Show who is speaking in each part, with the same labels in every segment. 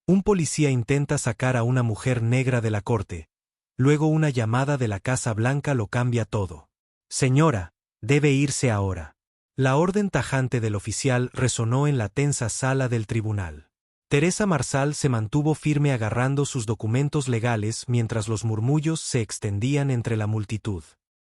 Speaker 1: Un policía intenta sacar a una mujer negra de la corte. Luego una llamada de la Casa Blanca lo cambia todo. Señora, debe irse ahora. La orden tajante del oficial resonó en la tensa sala del tribunal. Teresa Marsal se mantuvo firme agarrando sus documentos legales mientras los murmullos se extendían entre la multitud.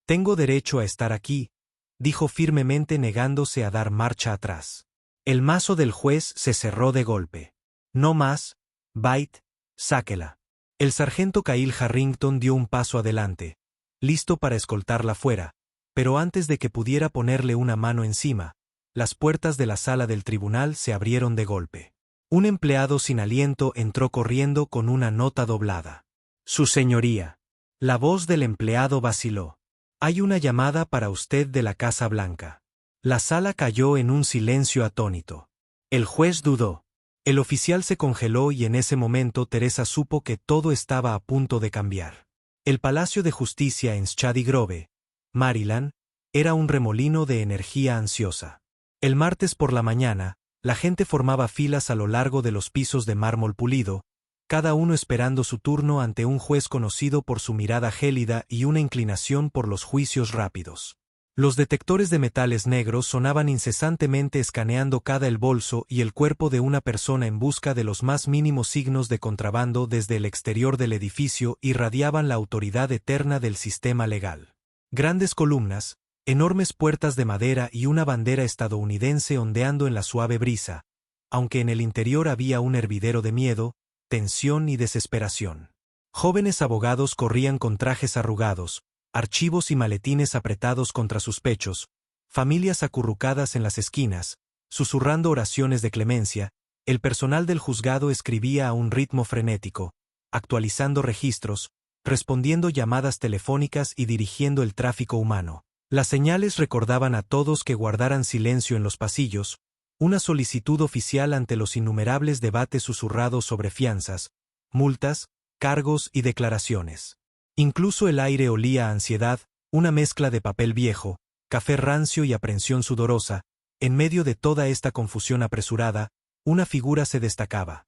Speaker 1: Tengo derecho a estar aquí, dijo firmemente negándose a dar marcha atrás. El mazo del juez se cerró de golpe. No más, Bite, sáquela. El sargento Kyle Harrington dio un paso adelante, listo para escoltarla fuera, pero antes de que pudiera ponerle una mano encima, las puertas de la sala del tribunal se abrieron de golpe. Un empleado sin aliento entró corriendo con una nota doblada. Su señoría. La voz del empleado vaciló. Hay una llamada para usted de la Casa Blanca. La sala cayó en un silencio atónito. El juez dudó. El oficial se congeló y en ese momento Teresa supo que todo estaba a punto de cambiar. El Palacio de Justicia en Shady Grove, Maryland, era un remolino de energía ansiosa. El martes por la mañana, la gente formaba filas a lo largo de los pisos de mármol pulido, cada uno esperando su turno ante un juez conocido por su mirada gélida y una inclinación por los juicios rápidos. Los detectores de metales negros sonaban incesantemente escaneando el bolso y el cuerpo de una persona en busca de los más mínimos signos de contrabando desde el exterior del edificio irradiaban la autoridad eterna del sistema legal. Grandes columnas, enormes puertas de madera y una bandera estadounidense ondeando en la suave brisa, aunque en el interior había un hervidero de miedo, tensión y desesperación. Jóvenes abogados corrían con trajes arrugados, archivos y maletines apretados contra sus pechos, familias acurrucadas en las esquinas, susurrando oraciones de clemencia. El personal del juzgado escribía a un ritmo frenético, actualizando registros, respondiendo llamadas telefónicas y dirigiendo el tráfico humano. Las señales recordaban a todos que guardaran silencio en los pasillos, una solicitud oficial ante los innumerables debates susurrados sobre fianzas, multas, cargos y declaraciones. Incluso el aire olía a ansiedad, una mezcla de papel viejo, café rancio y aprensión sudorosa. En medio de toda esta confusión apresurada, una figura se destacaba.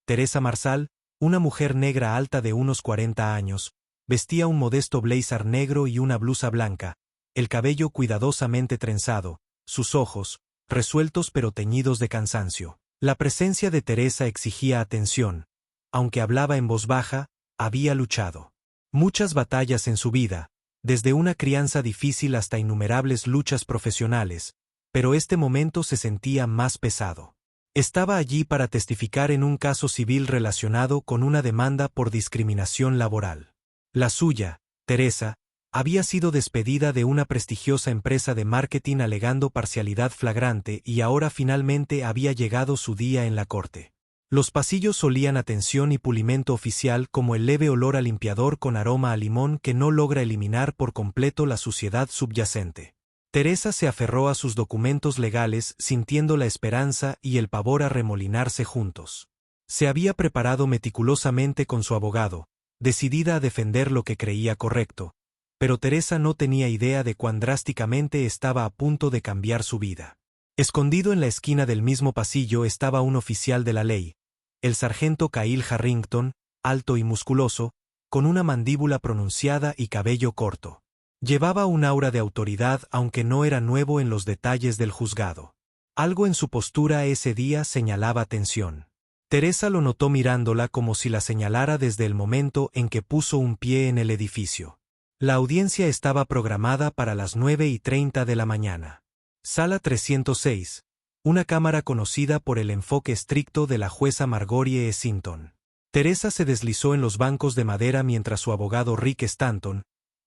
Speaker 1: Teresa Marsal, una mujer negra alta de unos 40 años, vestía un modesto blazer negro y una blusa blanca, el cabello cuidadosamente trenzado, sus ojos, resueltos pero teñidos de cansancio. La presencia de Teresa exigía atención. Aunque hablaba en voz baja, había luchado muchas batallas en su vida, desde una crianza difícil hasta innumerables luchas profesionales, pero este momento se sentía más pesado. Estaba allí para testificar en un caso civil relacionado con una demanda por discriminación laboral. La suya, Teresa, había sido despedida de una prestigiosa empresa de marketing alegando parcialidad flagrante y ahora finalmente había llegado su día en la corte. Los pasillos olían a tensión y pulimento oficial como el leve olor a limpiador con aroma a limón que no logra eliminar por completo la suciedad subyacente. Teresa se aferró a sus documentos legales sintiendo la esperanza y el pavor arremolinarse juntos. Se había preparado meticulosamente con su abogado, decidida a defender lo que creía correcto, pero Teresa no tenía idea de cuán drásticamente estaba a punto de cambiar su vida. Escondido en la esquina del mismo pasillo estaba un oficial de la ley, el sargento Kyle Harrington, alto y musculoso, con una mandíbula pronunciada y cabello corto. Llevaba un aura de autoridad aunque no era nuevo en los detalles del juzgado. Algo en su postura ese día señalaba tensión. Teresa lo notó mirándola como si la señalara desde el momento en que puso un pie en el edificio. La audiencia estaba programada para las 9:30 de la mañana. Sala 306, una cámara conocida por el enfoque estricto de la jueza Margorie Essington. Teresa se deslizó en los bancos de madera mientras su abogado Rick Stanton,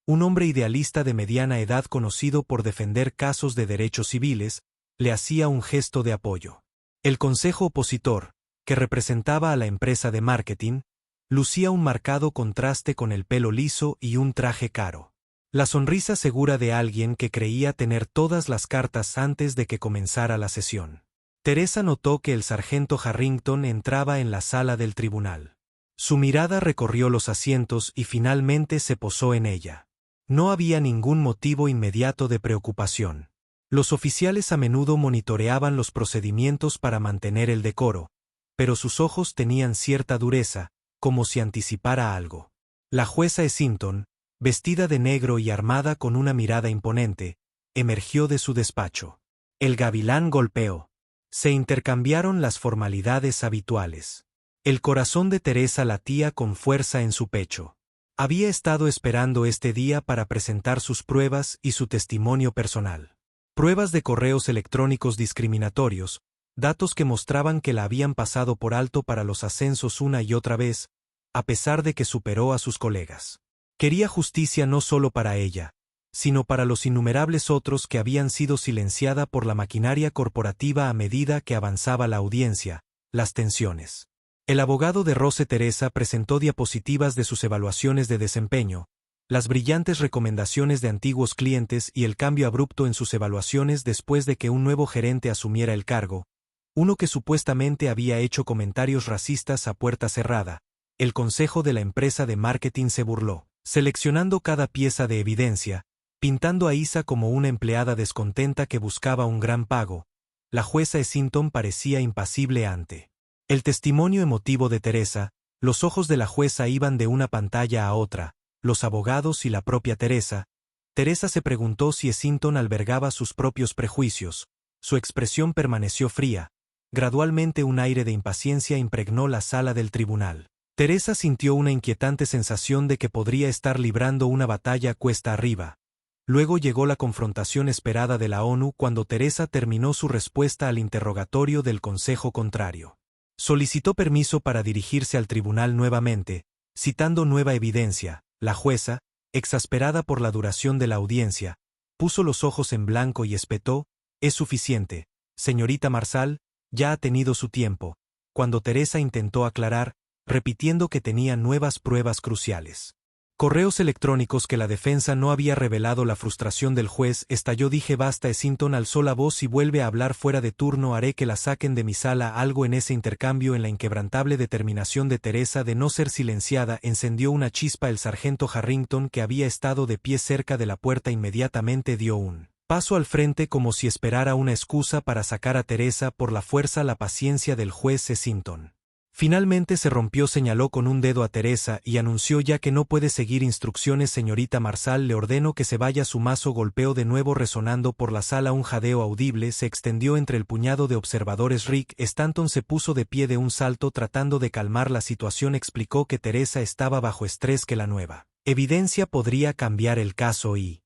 Speaker 1: un hombre idealista de mediana edad conocido por defender casos de derechos civiles, le hacía un gesto de apoyo. El consejo opositor, que representaba a la empresa de marketing, lucía un marcado contraste con el pelo liso y un traje caro. La sonrisa segura de alguien que creía tener todas las cartas antes de que comenzara la sesión. Teresa notó que el sargento Harrington entraba en la sala del tribunal. Su mirada recorrió los asientos y finalmente se posó en ella. No había ningún motivo inmediato de preocupación. Los oficiales a menudo monitoreaban los procedimientos para mantener el decoro, pero sus ojos tenían cierta dureza, como si anticipara algo. La jueza Essington, vestida de negro y armada con una mirada imponente, emergió de su despacho. El gavilán golpeó. Se intercambiaron las formalidades habituales. El corazón de Teresa latía con fuerza en su pecho. Había estado esperando este día para presentar sus pruebas y su testimonio personal. Pruebas de correos electrónicos discriminatorios, datos que mostraban que la habían pasado por alto para los ascensos una y otra vez, a pesar de que superó a sus colegas. Quería justicia no solo para ella, sino para los innumerables otros que habían sido silenciada por la maquinaria corporativa a medida que avanzaba la audiencia, las tensiones. El abogado de Rose Teresa presentó diapositivas de sus evaluaciones de desempeño, las brillantes recomendaciones de antiguos clientes y el cambio abrupto en sus evaluaciones después de que un nuevo gerente asumiera el cargo, uno que supuestamente había hecho comentarios racistas a puerta cerrada. El consejo de la empresa de marketing se burló, seleccionando cada pieza de evidencia, pintando a Isa como una empleada descontenta que buscaba un gran pago. La jueza Essington parecía impasible ante el testimonio emotivo de Teresa. Los ojos de la jueza iban de una pantalla a otra, los abogados y la propia Teresa. Teresa se preguntó si Essington albergaba sus propios prejuicios. Su expresión permaneció fría. Gradualmente un aire de impaciencia impregnó la sala del tribunal. Teresa sintió una inquietante sensación de que podría estar librando una batalla cuesta arriba. Luego llegó la confrontación esperada de la ONU cuando Teresa terminó su respuesta al interrogatorio del consejo contrario. Solicitó permiso para dirigirse al tribunal nuevamente, citando nueva evidencia. La jueza, exasperada por la duración de la audiencia, puso los ojos en blanco y espetó: «Es suficiente, señorita Marsal, ya ha tenido su tiempo», cuando Teresa intentó aclarar, repitiendo que tenía nuevas pruebas cruciales. Correos electrónicos que la defensa no había revelado. La frustración del juez estalló. «Dije basta». Essington alzó la voz: «Si vuelve a hablar fuera de turno haré que la saquen de mi sala». Algo en ese intercambio, en la inquebrantable determinación de Teresa de no ser silenciada, encendió una chispa. El sargento Harrington, que había estado de pie cerca de la puerta, inmediatamente dio un paso al frente como si esperara una excusa para sacar a Teresa por la fuerza. La paciencia del juez Essington finalmente se rompió. Señaló con un dedo a Teresa y anunció: «Ya que no puede seguir instrucciones, señorita Marsal, le ordeno que se vaya». Su mazo golpeó de nuevo, resonando por la sala. Un jadeo audible se extendió entre el puñado de observadores. Rick Stanton se puso de pie de un salto tratando de calmar la situación. Explicó que Teresa estaba bajo estrés, que la nueva evidencia podría cambiar el caso y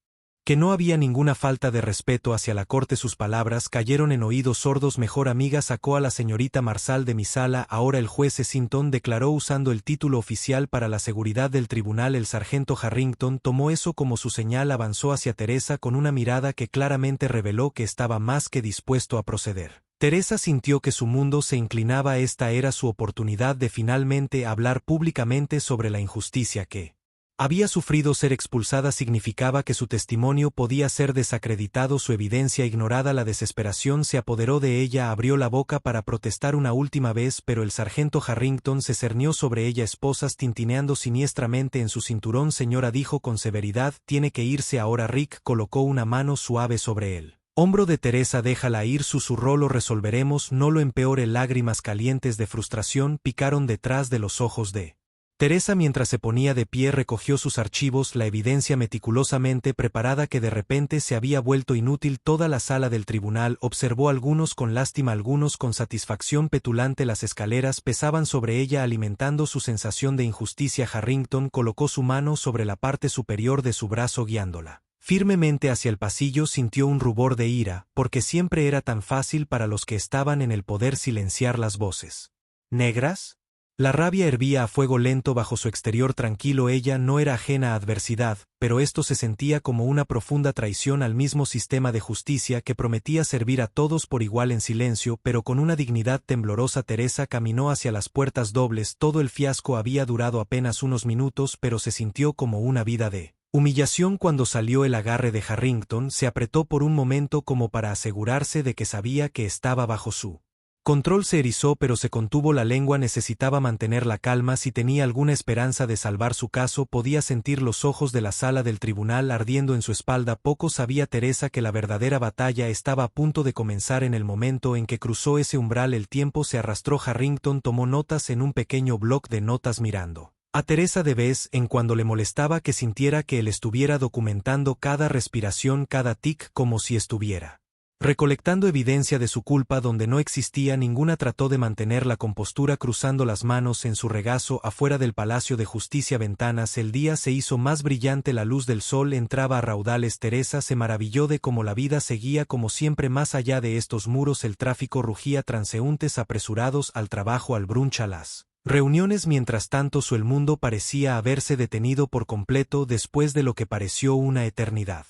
Speaker 1: que no había ninguna falta de respeto hacia la corte. Sus palabras cayeron en oídos sordos. «Mejor amiga, sacó a la señorita Marsal de mi sala ahora». El juez Essington declaró usando el título oficial para la seguridad del tribunal. El sargento Harrington tomó eso como su señal. Avanzó hacia Teresa con una mirada que claramente reveló que estaba más que dispuesto a proceder. Teresa sintió que su mundo se inclinaba. Esta era su oportunidad de finalmente hablar públicamente sobre la injusticia que había sufrido. Ser expulsada significaba que su testimonio podía ser desacreditado, su evidencia ignorada. La desesperación se apoderó de ella. Abrió la boca para protestar una última vez, pero el sargento Harrington se cernió sobre ella, esposas tintineando siniestramente en su cinturón. «Señora», dijo con severidad, «tiene que irse ahora». Rick colocó una mano suave sobre él hombro de Teresa. «Déjala ir», susurró, «lo resolveremos, no lo empeore». Lágrimas calientes de frustración picaron detrás de los ojos de Teresa mientras se ponía de pie. Recogió sus archivos, la evidencia meticulosamente preparada que de repente se había vuelto inútil. Toda la sala del tribunal observó, algunos con lástima, algunos con satisfacción petulante. Las escaleras pesaban sobre ella, alimentando su sensación de injusticia. Harrington colocó su mano sobre la parte superior de su brazo, guiándola firmemente hacia el pasillo. Sintió un rubor de ira, porque siempre era tan fácil para los que estaban en el poder silenciar las voces negras. La rabia hervía a fuego lento bajo su exterior tranquilo. Ella no era ajena a adversidad, pero esto se sentía como una profunda traición al mismo sistema de justicia que prometía servir a todos por igual. En silencio, pero con una dignidad temblorosa, Teresa caminó hacia las puertas dobles. Todo el fiasco había durado apenas unos minutos, pero se sintió como una vida de humillación cuando salió. El agarre de Harrington se apretó por un momento como para asegurarse de que sabía que estaba bajo su Control se erizó pero se contuvo la lengua. Necesitaba mantener la calma. Si tenía alguna esperanza de salvar su caso, podía sentir los ojos de la sala del tribunal ardiendo en su espalda. Poco sabía Teresa que la verdadera batalla estaba a punto de comenzar. En el momento en que cruzó ese umbral el tiempo se arrastró. Harrington tomó notas en un pequeño bloc de notas mirando a Teresa de vez en cuando. Le molestaba que sintiera que él estuviera documentando cada respiración, cada tic, como si estuviera recolectando evidencia de su culpa donde no existía ninguna. Trató de mantener la compostura cruzando las manos en su regazo. Afuera del Palacio de Justicia, ventanas. El día se hizo más brillante, la luz del sol entraba a raudales. Teresa se maravilló de cómo la vida seguía como siempre más allá de estos muros. El tráfico rugía, transeúntes apresurados al trabajo, al brunch, a las reuniones. Mientras tanto el mundo parecía haberse detenido por completo después de lo que pareció una eternidad.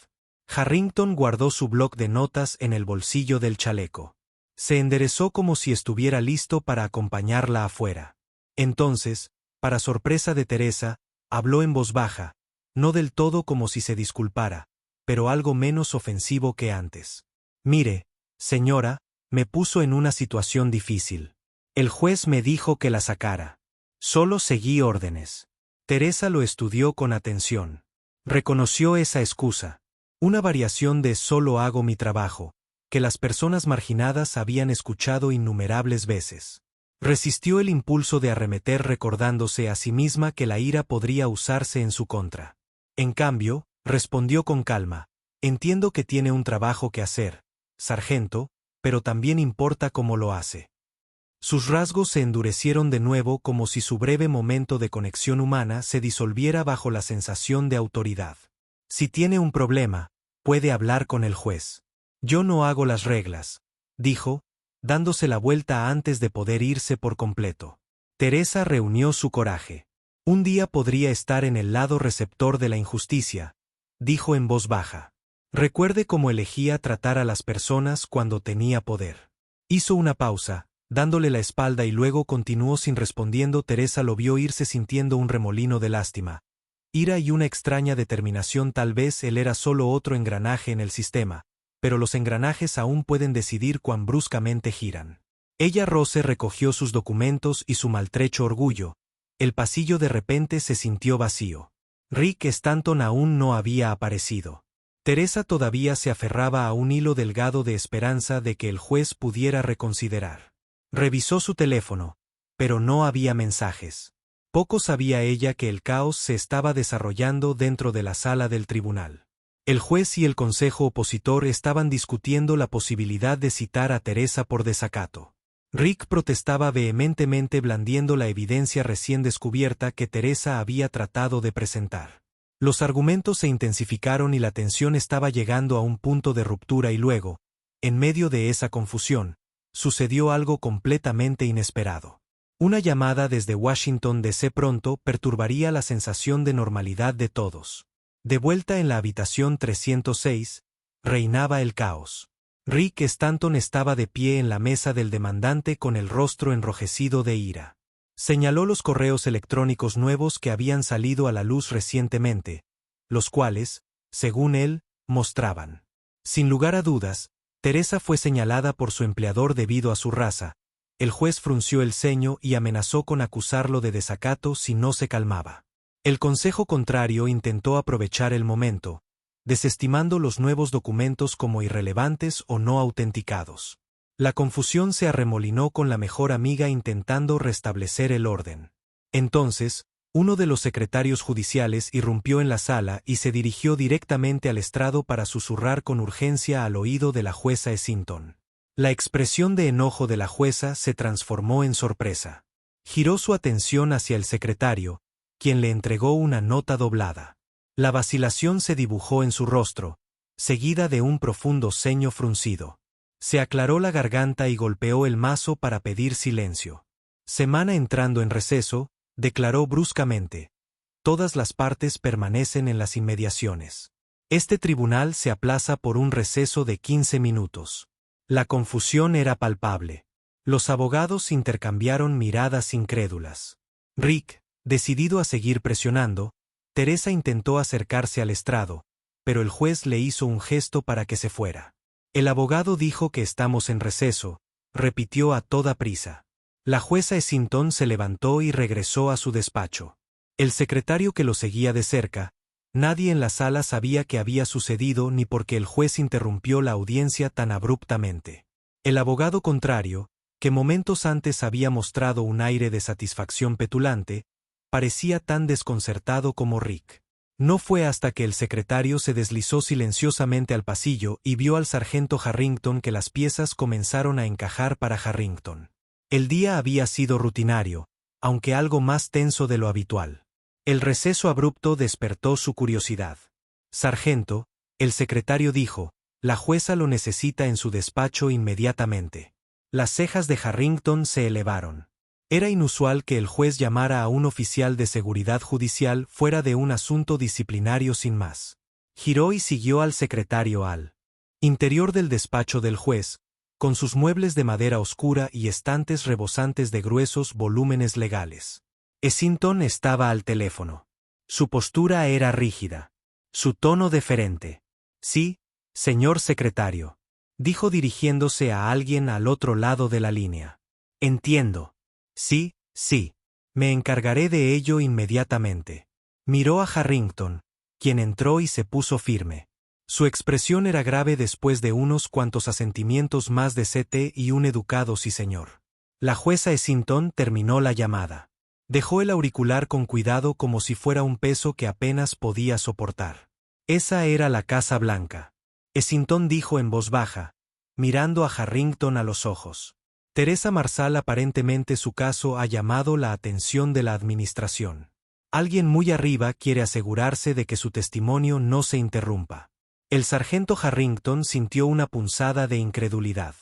Speaker 1: Harrington guardó su bloc de notas en el bolsillo del chaleco. Se enderezó como si estuviera listo para acompañarla afuera. Entonces, para sorpresa de Teresa, habló en voz baja, no del todo como si se disculpara, pero algo menos ofensivo que antes. Mire, señora, me puso en una situación difícil. El juez me dijo que la sacara. Solo seguí órdenes. Teresa lo estudió con atención. Reconoció esa excusa. Una variación de «solo hago mi trabajo», que las personas marginadas habían escuchado innumerables veces. Resistió el impulso de arremeter recordándose a sí misma que la ira podría usarse en su contra. En cambio, respondió con calma, «Entiendo que tiene un trabajo que hacer, sargento, pero también importa cómo lo hace». Sus rasgos se endurecieron de nuevo como si su breve momento de conexión humana se disolviera bajo la sensación de autoridad. «Si tiene un problema, puede hablar con el juez. Yo no hago las reglas», dijo, dándose la vuelta antes de poder irse por completo. Teresa reunió su coraje. «Un día podría estar en el lado receptor de la injusticia», dijo en voz baja. «Recuerde cómo elegía tratar a las personas cuando tenía poder». Hizo una pausa, dándole la espalda y luego continuó sin respondiendo. Teresa lo vio irse sintiendo un remolino de lástima, ira y una extraña determinación. Tal vez él era solo otro engranaje en el sistema, pero los engranajes aún pueden decidir cuán bruscamente giran. Ella Rose recogió sus documentos y su maltrecho orgullo. El pasillo de repente se sintió vacío. Rick Stanton aún no había aparecido. Teresa todavía se aferraba a un hilo delgado de esperanza de que el juez pudiera reconsiderar. Revisó su teléfono, pero no había mensajes. Poco sabía ella que el caos se estaba desarrollando dentro de la sala del tribunal. El juez y el consejo opositor estaban discutiendo la posibilidad de citar a Teresa por desacato. Rick protestaba vehementemente blandiendo la evidencia recién descubierta que Teresa había tratado de presentar. Los argumentos se intensificaron y la tensión estaba llegando a un punto de ruptura y luego, en medio de esa confusión, sucedió algo completamente inesperado. Una llamada desde Washington D.C. pronto perturbaría la sensación de normalidad de todos. De vuelta en la habitación 306, reinaba el caos. Rick Stanton estaba de pie en la mesa del demandante con el rostro enrojecido de ira. Señaló los correos electrónicos nuevos que habían salido a la luz recientemente, los cuales, según él, mostraban. Sin lugar a dudas, Teresa fue señalada por su empleador debido a su raza. El juez frunció el ceño y amenazó con acusarlo de desacato si no se calmaba. El consejo contrario intentó aprovechar el momento, desestimando los nuevos documentos como irrelevantes o no autenticados. La confusión se arremolinó con la mejor amiga intentando restablecer el orden. Entonces, uno de los secretarios judiciales irrumpió en la sala y se dirigió directamente al estrado para susurrar con urgencia al oído de la jueza Essington. La expresión de enojo de la jueza se transformó en sorpresa. Giró su atención hacia el secretario, quien le entregó una nota doblada. La vacilación se dibujó en su rostro, seguida de un profundo ceño fruncido. Se aclaró la garganta y golpeó el mazo para pedir silencio. Semana entrando en receso, declaró bruscamente: todas las partes permanecen en las inmediaciones. Este tribunal se aplaza por un receso de 15 minutos. La confusión era palpable. Los abogados intercambiaron miradas incrédulas. Rick, decidido a seguir presionando, Teresa intentó acercarse al estrado, pero el juez le hizo un gesto para que se fuera. El abogado dijo que estamos en receso, repitió a toda prisa. La jueza Essington se levantó y regresó a su despacho. El secretario que lo seguía de cerca, nadie en la sala sabía qué había sucedido ni por qué el juez interrumpió la audiencia tan abruptamente. El abogado contrario, que momentos antes había mostrado un aire de satisfacción petulante, parecía tan desconcertado como Rick. No fue hasta que el secretario se deslizó silenciosamente al pasillo y vio al sargento Harrington que las piezas comenzaron a encajar para Harrington. El día había sido rutinario, aunque algo más tenso de lo habitual. El receso abrupto despertó su curiosidad. Sargento, el secretario dijo, la jueza lo necesita en su despacho inmediatamente. Las cejas de Harrington se elevaron. Era inusual que el juez llamara a un oficial de seguridad judicial fuera de un asunto disciplinario sin más. Giró y siguió al secretario al interior del despacho del juez, con sus muebles de madera oscura y estantes rebosantes de gruesos volúmenes legales. Essington estaba al teléfono. Su postura era rígida. Su tono deferente. Sí, señor secretario, dijo dirigiéndose a alguien al otro lado de la línea. Entiendo. Sí, sí. Me encargaré de ello inmediatamente. Miró a Harrington, quien entró y se puso firme. Su expresión era grave después de unos cuantos asentimientos más de CT y un educado sí señor. La jueza Essington terminó la llamada. Dejó el auricular con cuidado como si fuera un peso que apenas podía soportar. Esa era la Casa Blanca. Essington dijo en voz baja, mirando a Harrington a los ojos. Teresa Marsal, aparentemente su caso ha llamado la atención de la administración. Alguien muy arriba quiere asegurarse de que su testimonio no se interrumpa. El sargento Harrington sintió una punzada de incredulidad.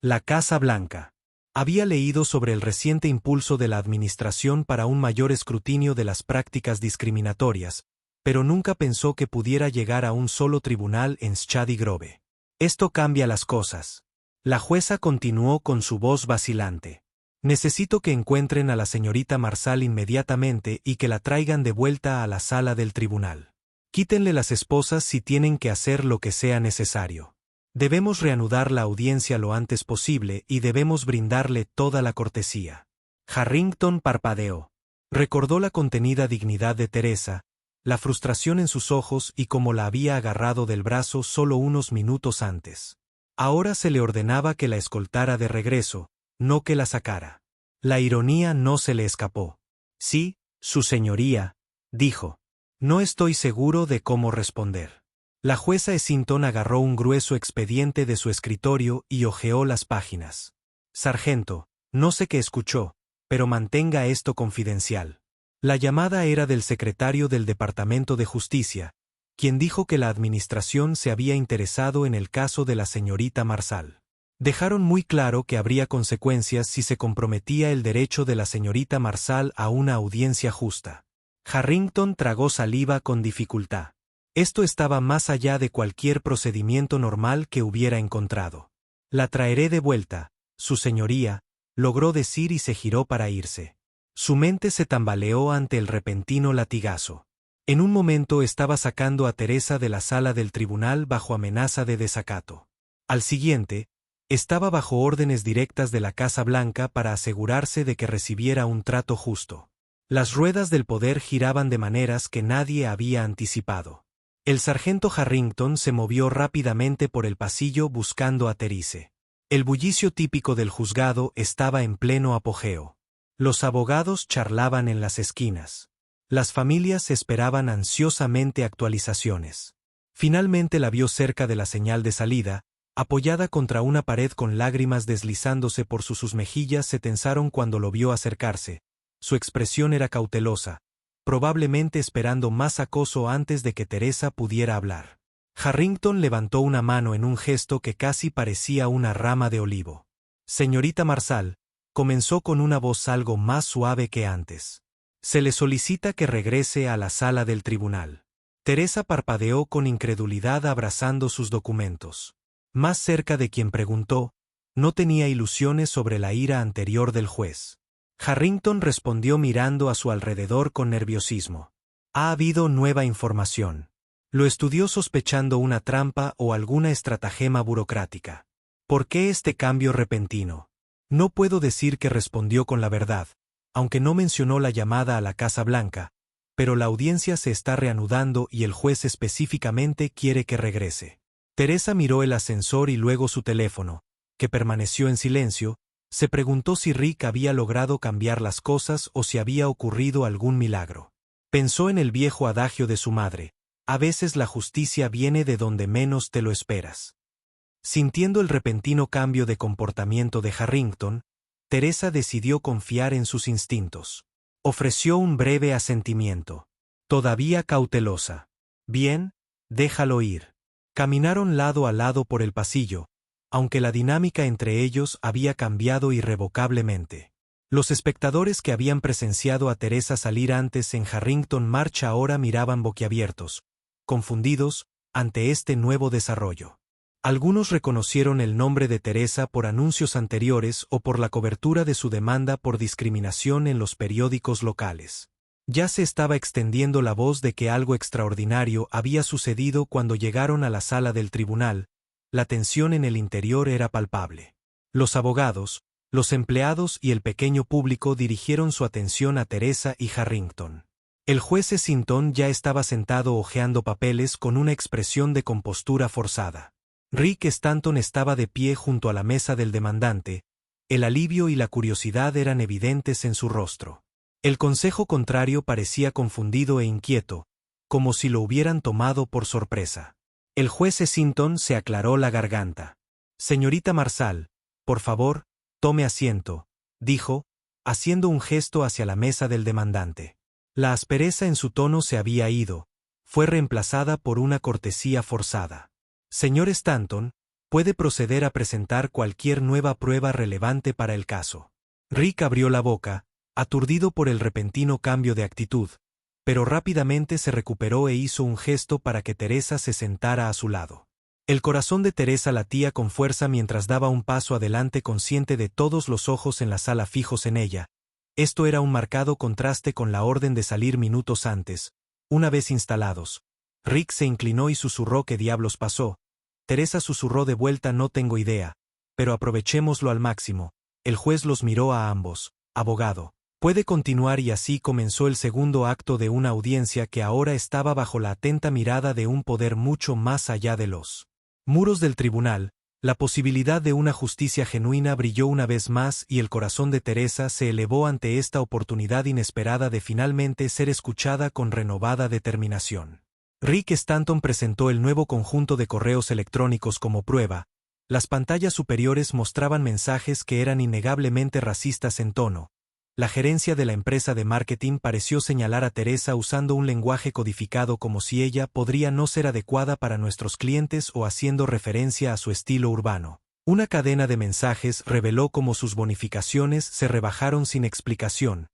Speaker 1: La Casa Blanca. Había leído sobre el reciente impulso de la administración para un mayor escrutinio de las prácticas discriminatorias, pero nunca pensó que pudiera llegar a un solo tribunal en Shady Grove. Esto cambia las cosas. La jueza continuó con su voz vacilante. Necesito que encuentren a la señorita Marsal inmediatamente y que la traigan de vuelta a la sala del tribunal. Quítenle las esposas si tienen que hacer lo que sea necesario. Debemos reanudar la audiencia lo antes posible y debemos brindarle toda la cortesía. Harrington parpadeó. Recordó la contenida dignidad de Teresa, la frustración en sus ojos y cómo la había agarrado del brazo solo unos minutos antes. Ahora se le ordenaba que la escoltara de regreso, no que la sacara. La ironía no se le escapó. Sí, su señoría, dijo. No estoy seguro de cómo responder. La jueza Essington agarró un grueso expediente de su escritorio y hojeó las páginas. Sargento, no sé qué escuchó, pero mantenga esto confidencial. La llamada era del secretario del Departamento de Justicia, quien dijo que la administración se había interesado en el caso de la señorita Marsal. Dejaron muy claro que habría consecuencias si se comprometía el derecho de la señorita Marsal a una audiencia justa. Harrington tragó saliva con dificultad. Esto estaba más allá de cualquier procedimiento normal que hubiera encontrado. La traeré de vuelta, su señoría, logró decir y se giró para irse. Su mente se tambaleó ante el repentino latigazo. En un momento estaba sacando a Teresa de la sala del tribunal bajo amenaza de desacato. Al siguiente, estaba bajo órdenes directas de la Casa Blanca para asegurarse de que recibiera un trato justo. Las ruedas del poder giraban de maneras que nadie había anticipado. El sargento Harrington se movió rápidamente por el pasillo buscando a Teresa. El bullicio típico del juzgado estaba en pleno apogeo. Los abogados charlaban en las esquinas. Las familias esperaban ansiosamente actualizaciones. Finalmente la vio cerca de la señal de salida, apoyada contra una pared con lágrimas deslizándose por sus mejillas se tensaron cuando lo vio acercarse. Su expresión era cautelosa, probablemente esperando más acoso antes de que Teresa pudiera hablar. Harrington levantó una mano en un gesto que casi parecía una rama de olivo. Señorita Marsal, comenzó con una voz algo más suave que antes. Se le solicita que regrese a la sala del tribunal. Teresa parpadeó con incredulidad abrazando sus documentos. Más cerca de quien preguntó, no tenía ilusiones sobre la ira anterior del juez. Harrington respondió mirando a su alrededor con nerviosismo. Ha habido nueva información. Lo estudió sospechando una trampa o alguna estratagema burocrática. ¿Por qué este cambio repentino? No puedo decir que respondió con la verdad, aunque no mencionó la llamada a la Casa Blanca, pero la audiencia se está reanudando y el juez específicamente quiere que regrese. Teresa miró el ascensor y luego su teléfono, que permaneció en silencio. Se preguntó si Rick había logrado cambiar las cosas o si había ocurrido algún milagro. Pensó en el viejo adagio de su madre: a veces la justicia viene de donde menos te lo esperas. Sintiendo el repentino cambio de comportamiento de Harrington, Teresa decidió confiar en sus instintos. Ofreció un breve asentimiento. Todavía cautelosa. Bien, déjalo ir. Caminaron lado a lado por el pasillo, aunque la dinámica entre ellos había cambiado irrevocablemente. Los espectadores que habían presenciado a Teresa salir antes en Harrington March ahora miraban boquiabiertos, confundidos, ante este nuevo desarrollo. Algunos reconocieron el nombre de Teresa por anuncios anteriores o por la cobertura de su demanda por discriminación en los periódicos locales. Ya se estaba extendiendo la voz de que algo extraordinario había sucedido cuando llegaron a la sala del tribunal. La tensión en el interior era palpable. Los abogados, los empleados y el pequeño público dirigieron su atención a Teresa y Harrington. El juez Sinton ya estaba sentado hojeando papeles con una expresión de compostura forzada. Rick Stanton estaba de pie junto a la mesa del demandante. El alivio y la curiosidad eran evidentes en su rostro. El consejo contrario parecía confundido e inquieto, como si lo hubieran tomado por sorpresa. El juez Sinton se aclaró la garganta. Señorita Marsal, por favor, tome asiento, dijo, haciendo un gesto hacia la mesa del demandante. La aspereza en su tono se había ido, fue reemplazada por una cortesía forzada. Señor Stanton, puede proceder a presentar cualquier nueva prueba relevante para el caso. Rick abrió la boca, aturdido por el repentino cambio de actitud, pero rápidamente se recuperó e hizo un gesto para que Teresa se sentara a su lado. El corazón de Teresa latía con fuerza mientras daba un paso adelante, consciente de todos los ojos en la sala fijos en ella. Esto era un marcado contraste con la orden de salir minutos antes. Una vez instalados, Rick se inclinó y susurró: ¿qué diablos pasó? Teresa susurró de vuelta: no tengo idea, pero aprovechémoslo al máximo. El juez los miró a ambos. Abogado, puede continuar. Y así comenzó el segundo acto de una audiencia que ahora estaba bajo la atenta mirada de un poder mucho más allá de los muros del tribunal. La posibilidad de una justicia genuina brilló una vez más y el corazón de Teresa se elevó ante esta oportunidad inesperada de finalmente ser escuchada con renovada determinación. Rick Stanton presentó el nuevo conjunto de correos electrónicos como prueba. Las pantallas superiores mostraban mensajes que eran innegablemente racistas en tono. La gerencia de la empresa de marketing pareció señalar a Teresa usando un lenguaje codificado como si ella podría no ser adecuada para nuestros clientes o haciendo referencia a su estilo urbano. Una cadena de mensajes reveló cómo sus bonificaciones se rebajaron sin explicación,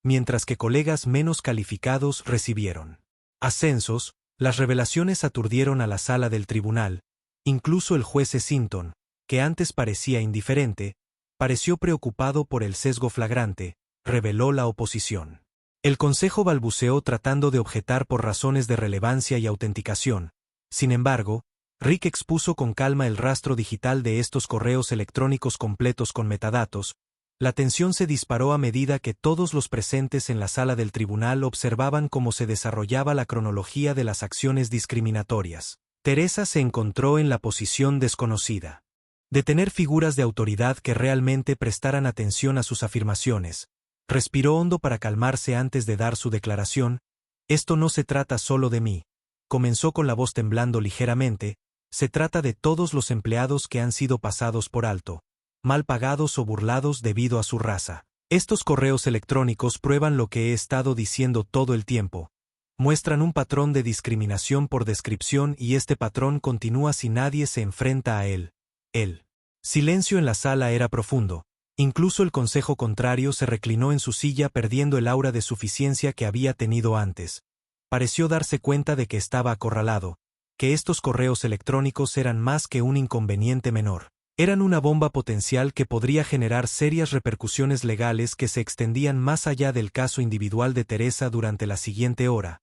Speaker 1: mientras que colegas menos calificados recibieron ascensos. Las revelaciones aturdieron a la sala del tribunal. Incluso el juez Sinton, que antes parecía indiferente, pareció preocupado por el sesgo flagrante. Reveló la oposición. El consejo balbuceó tratando de objetar por razones de relevancia y autenticación. Sin embargo, Rick expuso con calma el rastro digital de estos correos electrónicos completos con metadatos. La tensión se disparó a medida que todos los presentes en la sala del tribunal observaban cómo se desarrollaba la cronología de las acciones discriminatorias. Teresa se encontró en la posición desconocida de tener figuras de autoridad que realmente prestaran atención a sus afirmaciones. Respiró hondo para calmarse antes de dar su declaración. Esto no se trata solo de mí, comenzó con la voz temblando ligeramente, se trata de todos los empleados que han sido pasados por alto, mal pagados o burlados debido a su raza. Estos correos electrónicos prueban lo que he estado diciendo todo el tiempo. Muestran un patrón de discriminación por descripción y este patrón continúa si nadie se enfrenta a él. El silencio en la sala era profundo. Incluso el consejo contrario se reclinó en su silla perdiendo el aura de suficiencia que había tenido antes. Pareció darse cuenta de que estaba acorralado, que estos correos electrónicos eran más que un inconveniente menor. Eran una bomba potencial que podría generar serias repercusiones legales que se extendían más allá del caso individual de Teresa. Durante la siguiente hora,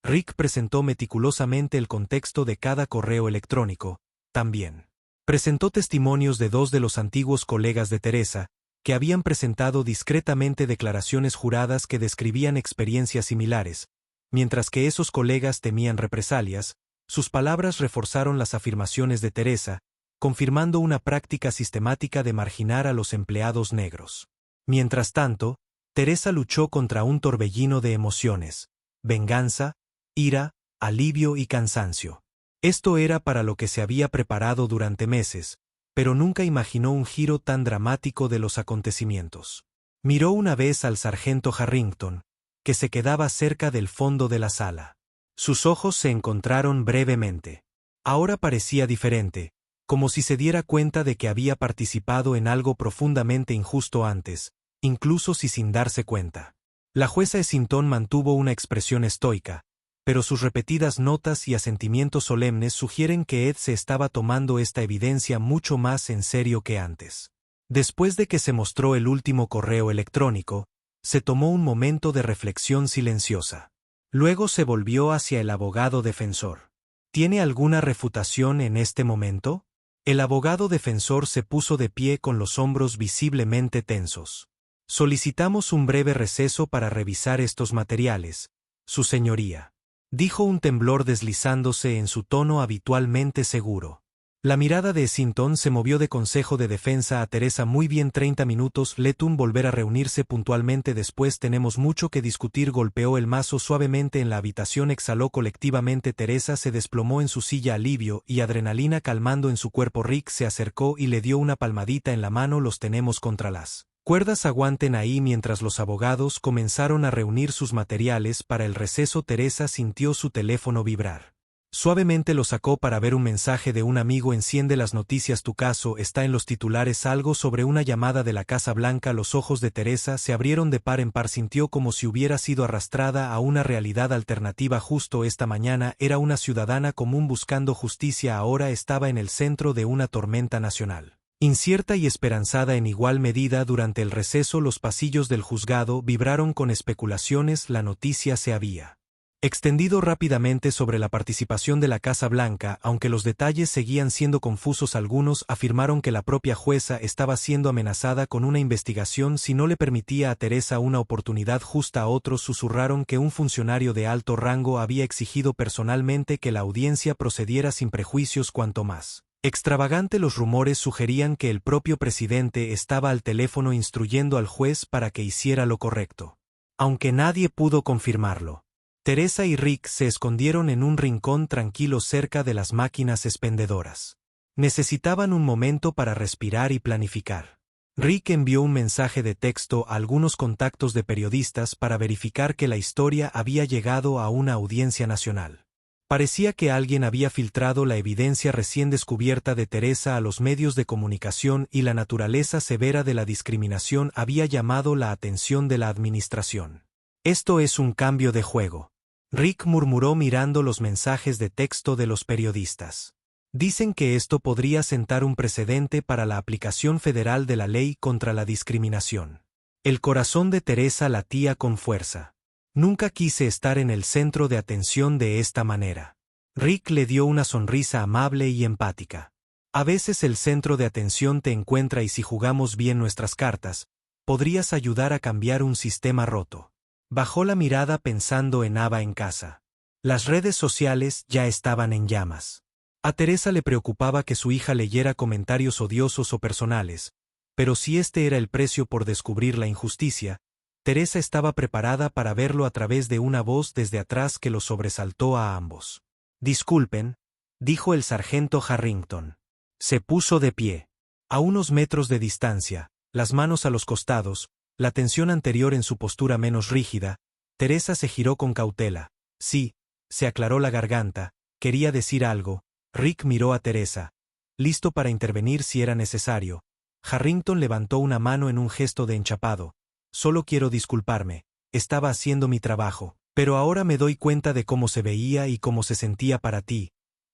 Speaker 1: Rick presentó meticulosamente el contexto de cada correo electrónico. También presentó testimonios de dos de los antiguos colegas de Teresa, que habían presentado discretamente declaraciones juradas que describían experiencias similares, mientras que esos colegas temían represalias. Sus palabras reforzaron las afirmaciones de Teresa, confirmando una práctica sistemática de marginar a los empleados negros. Mientras tanto, Teresa luchó contra un torbellino de emociones: venganza, ira, alivio y cansancio. Esto era para lo que se había preparado durante meses, pero nunca imaginó un giro tan dramático de los acontecimientos. Miró una vez al sargento Harrington, que se quedaba cerca del fondo de la sala. Sus ojos se encontraron brevemente. Ahora parecía diferente, como si se diera cuenta de que había participado en algo profundamente injusto antes, incluso si sin darse cuenta. La jueza Essington mantuvo una expresión estoica, pero sus repetidas notas y asentimientos solemnes sugieren que Ed se estaba tomando esta evidencia mucho más en serio que antes. Después de que se mostró el último correo electrónico, se tomó un momento de reflexión silenciosa. Luego se volvió hacia el abogado defensor. ¿Tiene alguna refutación en este momento? El abogado defensor se puso de pie con los hombros visiblemente tensos. Solicitamos un breve receso para revisar estos materiales, Su Señoría, dijo un temblor deslizándose en su tono habitualmente seguro. La mirada de Essington se movió de consejo de defensa a Teresa. Muy bien, 30 minutos. Letun volver a reunirse puntualmente después. Tenemos mucho que discutir. Golpeó el mazo suavemente en la habitación. Exhaló colectivamente. Teresa se desplomó en su silla, alivio y adrenalina calmando en su cuerpo. Rick se acercó y le dio una palmadita en la mano. Los tenemos contra las cuerdas. Aguanten ahí. Mientras los abogados comenzaron a reunir sus materiales para el receso, Teresa sintió su teléfono vibrar. Suavemente lo sacó para ver un mensaje de un amigo. Enciende las noticias. Tu caso está en los titulares. Algo sobre una llamada de la Casa Blanca. Los ojos de Teresa se abrieron de par en par. Sintió como si hubiera sido arrastrada a una realidad alternativa. Justo esta mañana era una ciudadana común buscando justicia. Ahora estaba en el centro de una tormenta nacional. Incierta y esperanzada en igual medida. Durante el receso los pasillos del juzgado vibraron con especulaciones. La noticia se había extendido rápidamente sobre la participación de la Casa Blanca. Aunque los detalles seguían siendo confusos, algunos afirmaron que la propia jueza estaba siendo amenazada con una investigación si no le permitía a Teresa una oportunidad justa. Otros susurraron que un funcionario de alto rango había exigido personalmente que la audiencia procediera sin prejuicios. Cuanto más extravagante los rumores sugerían que el propio presidente estaba al teléfono instruyendo al juez para que hiciera lo correcto. Aunque nadie pudo confirmarlo, Teresa y Rick se escondieron en un rincón tranquilo cerca de las máquinas expendedoras. Necesitaban un momento para respirar y planificar. Rick envió un mensaje de texto a algunos contactos de periodistas para verificar que la historia había llegado a una audiencia nacional. Parecía que alguien había filtrado la evidencia recién descubierta de Teresa a los medios de comunicación y la naturaleza severa de la discriminación había llamado la atención de la administración. Esto es un cambio de juego, Rick murmuró mirando los mensajes de texto de los periodistas. Dicen que esto podría sentar un precedente para la aplicación federal de la ley contra la discriminación. El corazón de Teresa latía con fuerza. Nunca quise estar en el centro de atención de esta manera. Rick le dio una sonrisa amable y empática. A veces el centro de atención te encuentra y si jugamos bien nuestras cartas, podrías ayudar a cambiar un sistema roto. Bajó la mirada pensando en Ava en casa. Las redes sociales ya estaban en llamas. A Teresa le preocupaba que su hija leyera comentarios odiosos o personales, pero si este era el precio por descubrir la injusticia, Teresa estaba preparada para verlo a través de una voz desde atrás que los sobresaltó a ambos. Disculpen, dijo el sargento Harrington. Se puso de pie. A unos metros de distancia, las manos a los costados, la tensión anterior en su postura menos rígida, Teresa se giró con cautela. Sí, se aclaró la garganta, quería decir algo. Rick miró a Teresa, listo para intervenir si era necesario. Harrington levantó una mano en un gesto de enchapado. Solo quiero disculparme, estaba haciendo mi trabajo, pero ahora me doy cuenta de cómo se veía y cómo se sentía para ti.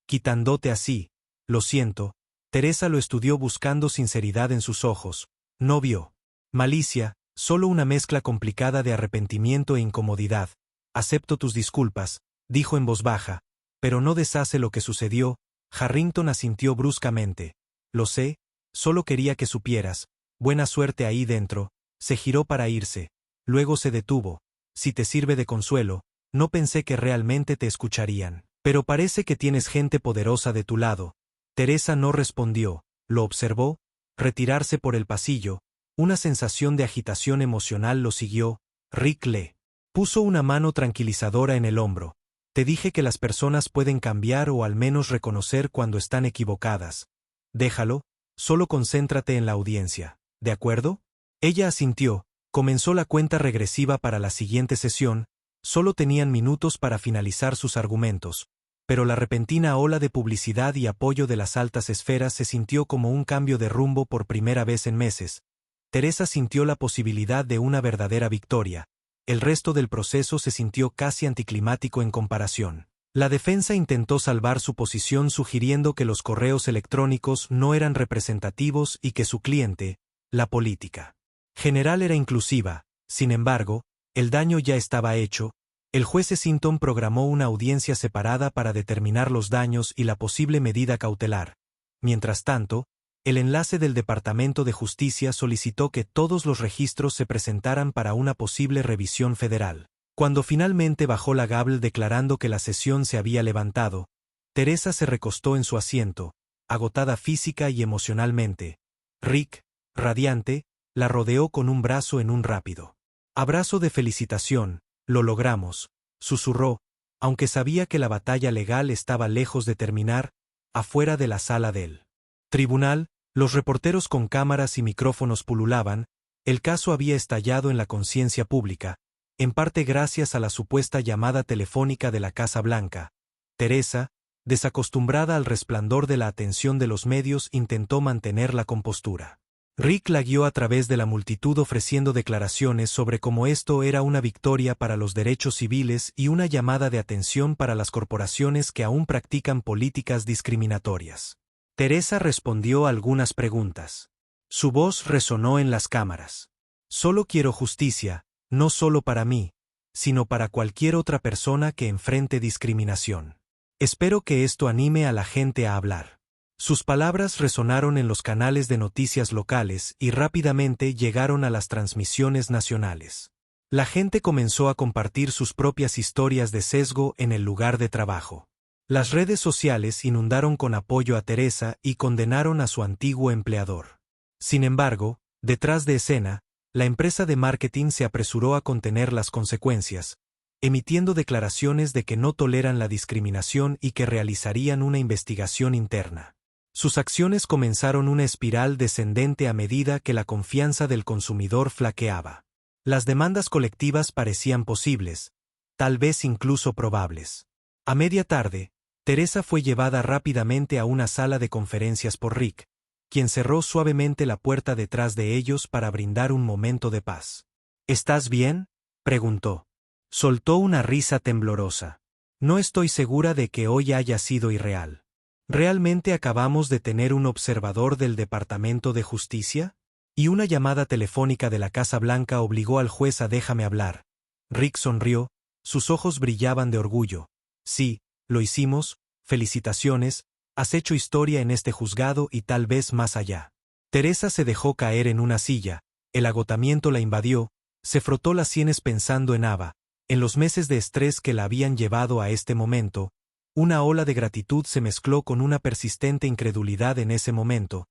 Speaker 1: Quitándote así, lo siento. Teresa lo estudió buscando sinceridad en sus ojos. No vio malicia, solo una mezcla complicada de arrepentimiento e incomodidad. Acepto tus disculpas, dijo en voz baja, pero no deshace lo que sucedió. Harrington asintió bruscamente. Lo sé, solo quería que supieras. Buena suerte ahí dentro. Se giró para irse. Luego se detuvo. Si te sirve de consuelo, no pensé que realmente te escucharían. Pero parece que tienes gente poderosa de tu lado. Teresa no respondió. Lo observó, retirarse por el pasillo. Una sensación de agitación emocional lo siguió. Rick le puso una mano tranquilizadora en el hombro. Te dije que las personas pueden cambiar o al menos reconocer cuando están equivocadas. Déjalo, solo concéntrate en la audiencia. ¿De acuerdo? Ella asintió. Comenzó la cuenta regresiva para la siguiente sesión. Solo tenían minutos para finalizar sus argumentos, pero la repentina ola de publicidad y apoyo de las altas esferas se sintió como un cambio de rumbo por primera vez en meses. Teresa sintió la posibilidad de una verdadera victoria. El resto del proceso se sintió casi anticlimático en comparación. La defensa intentó salvar su posición sugiriendo que los correos electrónicos no eran representativos y que su cliente, la política general, era inclusiva. Sin embargo, el daño ya estaba hecho. El juez Sinton programó una audiencia separada para determinar los daños y la posible medida cautelar. Mientras tanto, el enlace del Departamento de Justicia solicitó que todos los registros se presentaran para una posible revisión federal. Cuando finalmente bajó la gavel declarando que la sesión se había levantado, Teresa se recostó en su asiento, agotada física y emocionalmente. Rick, radiante, la rodeó con un brazo en un rápido abrazo de felicitación. Lo logramos, susurró, aunque sabía que la batalla legal estaba lejos de terminar. Afuera de la sala del tribunal, los reporteros con cámaras y micrófonos pululaban. El caso había estallado en la conciencia pública, en parte gracias a la supuesta llamada telefónica de la Casa Blanca. Teresa, desacostumbrada al resplandor de la atención de los medios, intentó mantener la compostura. Rick la guió a través de la multitud ofreciendo declaraciones sobre cómo esto era una victoria para los derechos civiles y una llamada de atención para las corporaciones que aún practican políticas discriminatorias. Teresa respondió a algunas preguntas. Su voz resonó en las cámaras. Solo quiero justicia, no solo para mí, sino para cualquier otra persona que enfrente discriminación. Espero que esto anime a la gente a hablar. Sus palabras resonaron en los canales de noticias locales y rápidamente llegaron a las transmisiones nacionales. La gente comenzó a compartir sus propias historias de sesgo en el lugar de trabajo. Las redes sociales inundaron con apoyo a Teresa y condenaron a su antiguo empleador. Sin embargo, detrás de escena, la empresa de marketing se apresuró a contener las consecuencias, emitiendo declaraciones de que no toleran la discriminación y que realizarían una investigación interna. Sus acciones comenzaron una espiral descendente a medida que la confianza del consumidor flaqueaba. Las demandas colectivas parecían posibles, tal vez incluso probables. A media tarde, Teresa fue llevada rápidamente a una sala de conferencias por Rick, quien cerró suavemente la puerta detrás de ellos para brindar un momento de paz. ¿Estás bien?, preguntó. Soltó una risa temblorosa. No estoy segura de que hoy haya sido irreal. ¿Realmente acabamos de tener un observador del Departamento de Justicia? Y una llamada telefónica de la Casa Blanca obligó al juez a déjame hablar. Rick sonrió, sus ojos brillaban de orgullo. Sí, lo hicimos, felicitaciones, has hecho historia en este juzgado y tal vez más allá. Teresa se dejó caer en una silla, el agotamiento la invadió, se frotó las sienes pensando en Ava, en los meses de estrés que la habían llevado a este momento. Una ola de gratitud se mezcló con una persistente incredulidad en ese momento.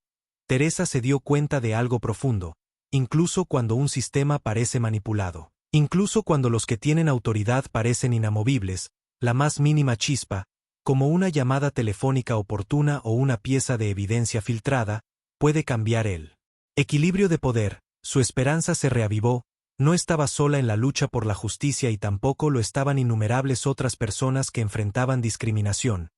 Speaker 1: Teresa se dio cuenta de algo profundo, incluso cuando un sistema parece manipulado, incluso cuando los que tienen autoridad parecen inamovibles, la más mínima chispa, como una llamada telefónica oportuna o una pieza de evidencia filtrada, puede cambiar el equilibrio de poder. Su esperanza se reavivó. No estaba sola en la lucha por la justicia y tampoco lo estaban innumerables otras personas que enfrentaban discriminación.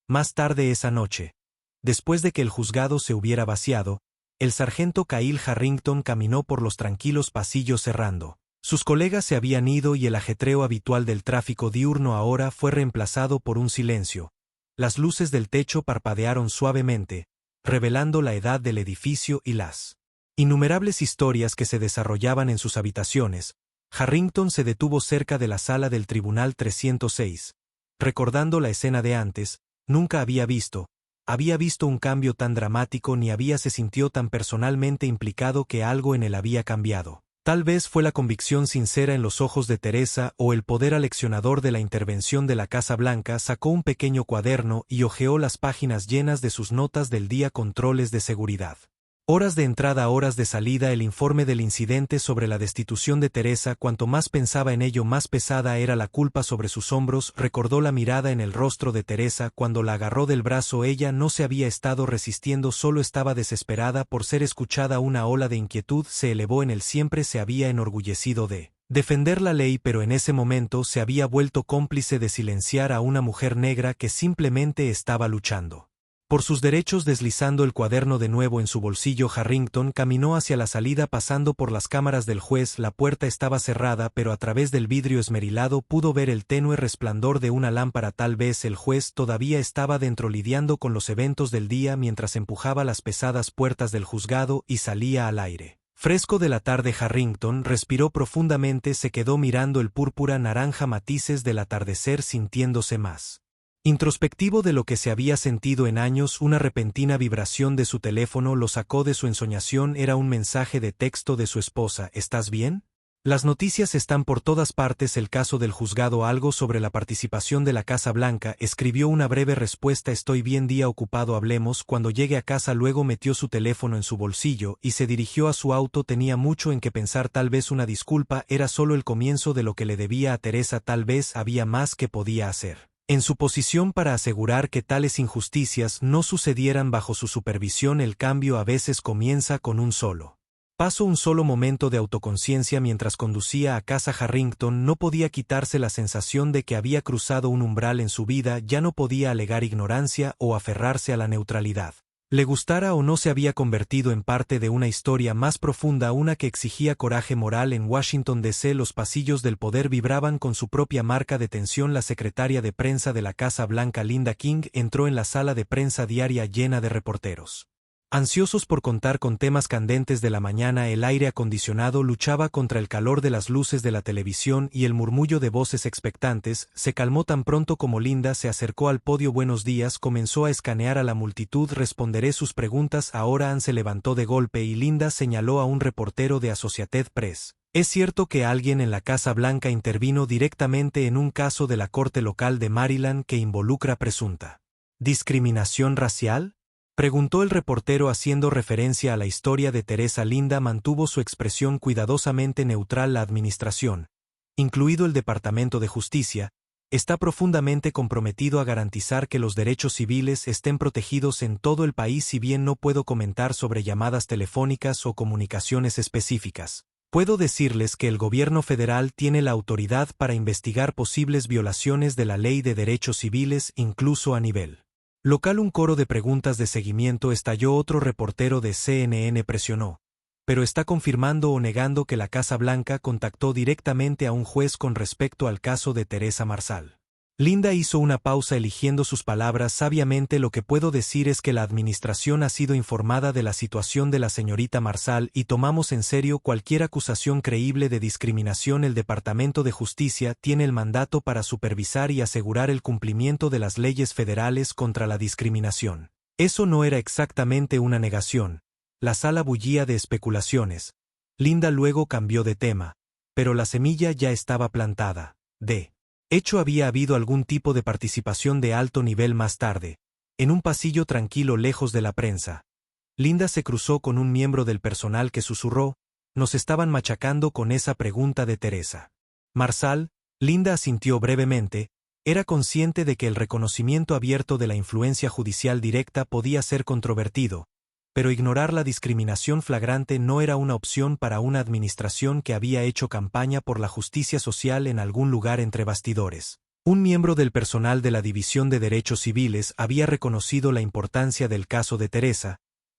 Speaker 1: Más tarde esa noche, después de que el juzgado se hubiera vaciado, el sargento Kyle Harrington caminó por los tranquilos pasillos cerrando. Sus colegas se habían ido y el ajetreo habitual del tráfico diurno ahora fue reemplazado por un silencio. Las luces del techo parpadearon suavemente, revelando la edad del edificio y las innumerables historias que se desarrollaban en sus habitaciones. Harrington se detuvo cerca de la sala del Tribunal 306. Recordando la escena de antes, nunca había visto, había visto un cambio tan dramático ni se sintió tan personalmente implicado que algo en él había cambiado. Tal vez fue la convicción sincera en los ojos de Teresa o el poder aleccionador de la intervención de la Casa Blanca. Sacó un pequeño cuaderno y hojeó las páginas llenas de sus notas del día, controles de seguridad. Horas de entrada, horas de salida, el informe del incidente sobre la destitución de Teresa. Cuanto más pensaba en ello, más pesada era la culpa sobre sus hombros. Recordó la mirada en el rostro de Teresa cuando la agarró del brazo. Ella no se había estado resistiendo, solo estaba desesperada por ser escuchada. Una ola de inquietud se elevó en él. Siempre se había enorgullecido de defender la ley, pero en ese momento se había vuelto cómplice de silenciar a una mujer negra que simplemente estaba luchando por sus derechos. Deslizando el cuaderno de nuevo en su bolsillo, Harrington caminó hacia la salida pasando por las cámaras del juez. La puerta estaba cerrada, pero a través del vidrio esmerilado pudo ver el tenue resplandor de una lámpara. Tal vez el juez todavía estaba dentro lidiando con los eventos del día mientras empujaba las pesadas puertas del juzgado y salía al aire fresco de la tarde. Harrington respiró profundamente, se quedó mirando el púrpura naranja matices del atardecer, sintiéndose más introspectivo de lo que se había sentido en años. Una repentina vibración de su teléfono lo sacó de su ensoñación. Era un mensaje de texto de su esposa. ¿Estás bien? Las noticias están por todas partes. El caso del juzgado. Algo sobre la participación de la Casa Blanca. Escribió una breve respuesta. Estoy bien, día ocupado, hablemos cuando llegue a casa. Luego metió su teléfono en su bolsillo y se dirigió a su auto. Tenía mucho en qué pensar. Tal vez una disculpa era solo el comienzo de lo que le debía a Teresa. Tal vez había más que podía hacer en su posición para asegurar que tales injusticias no sucedieran bajo su supervisión. El cambio a veces comienza con un solo paso, un solo momento de autoconciencia. Mientras conducía a casa, Harrington no podía quitarse la sensación de que había cruzado un umbral en su vida. Ya no podía alegar ignorancia o aferrarse a la neutralidad. Le gustara o no, se había convertido en parte de una historia más profunda, una que exigía coraje moral. En Washington D.C. los pasillos del poder vibraban con su propia marca de tensión. La secretaria de prensa de la Casa Blanca, Linda King, entró en la sala de prensa diaria llena de reporteros ansiosos por contar con temas candentes de la mañana. El aire acondicionado luchaba contra el calor de las luces de la televisión y el murmullo de voces expectantes. Se calmó tan pronto como Linda se acercó al podio. Buenos días, comenzó a escanear a la multitud. Responderé sus preguntas ahora. Ann se levantó de golpe y Linda señaló a un reportero de Associated Press. ¿Es cierto que alguien en la Casa Blanca intervino directamente en un caso de la corte local de Maryland que involucra presunta discriminación racial?, preguntó el reportero haciendo referencia a la historia de Teresa. Linda mantuvo su expresión cuidadosamente neutral. La administración, incluido el Departamento de Justicia, está profundamente comprometido a garantizar que los derechos civiles estén protegidos en todo el país. Si bien no puedo comentar sobre llamadas telefónicas o comunicaciones específicas, puedo decirles que el gobierno federal tiene la autoridad para investigar posibles violaciones de la ley de derechos civiles, incluso a nivel local. Un coro de preguntas de seguimiento estalló. Otro reportero de CNN presionó. ¿Pero está confirmando o negando que la Casa Blanca contactó directamente a un juez con respecto al caso de Teresa Marshall? Linda hizo una pausa, eligiendo sus palabras sabiamente. Lo que puedo decir es que la administración ha sido informada de la situación de la señorita Marshall y tomamos en serio cualquier acusación creíble de discriminación. El Departamento de Justicia tiene el mandato para supervisar y asegurar el cumplimiento de las leyes federales contra la discriminación. Eso no era exactamente una negación. La sala bullía de especulaciones. Linda luego cambió de tema. Pero la semilla ya estaba plantada. De hecho, había habido algún tipo de participación de alto nivel más tarde, en un pasillo tranquilo lejos de la prensa. Linda se cruzó con un miembro del personal que susurró: «Nos estaban machacando con esa pregunta de Teresa Marshall». Linda asintió brevemente. Era consciente de que el reconocimiento abierto de la influencia judicial directa podía ser controvertido, pero ignorar la discriminación flagrante no era una opción para una administración que había hecho campaña por la justicia social. En algún lugar entre bastidores, un miembro del personal de la División de Derechos Civiles había reconocido la importancia del caso de Teresa.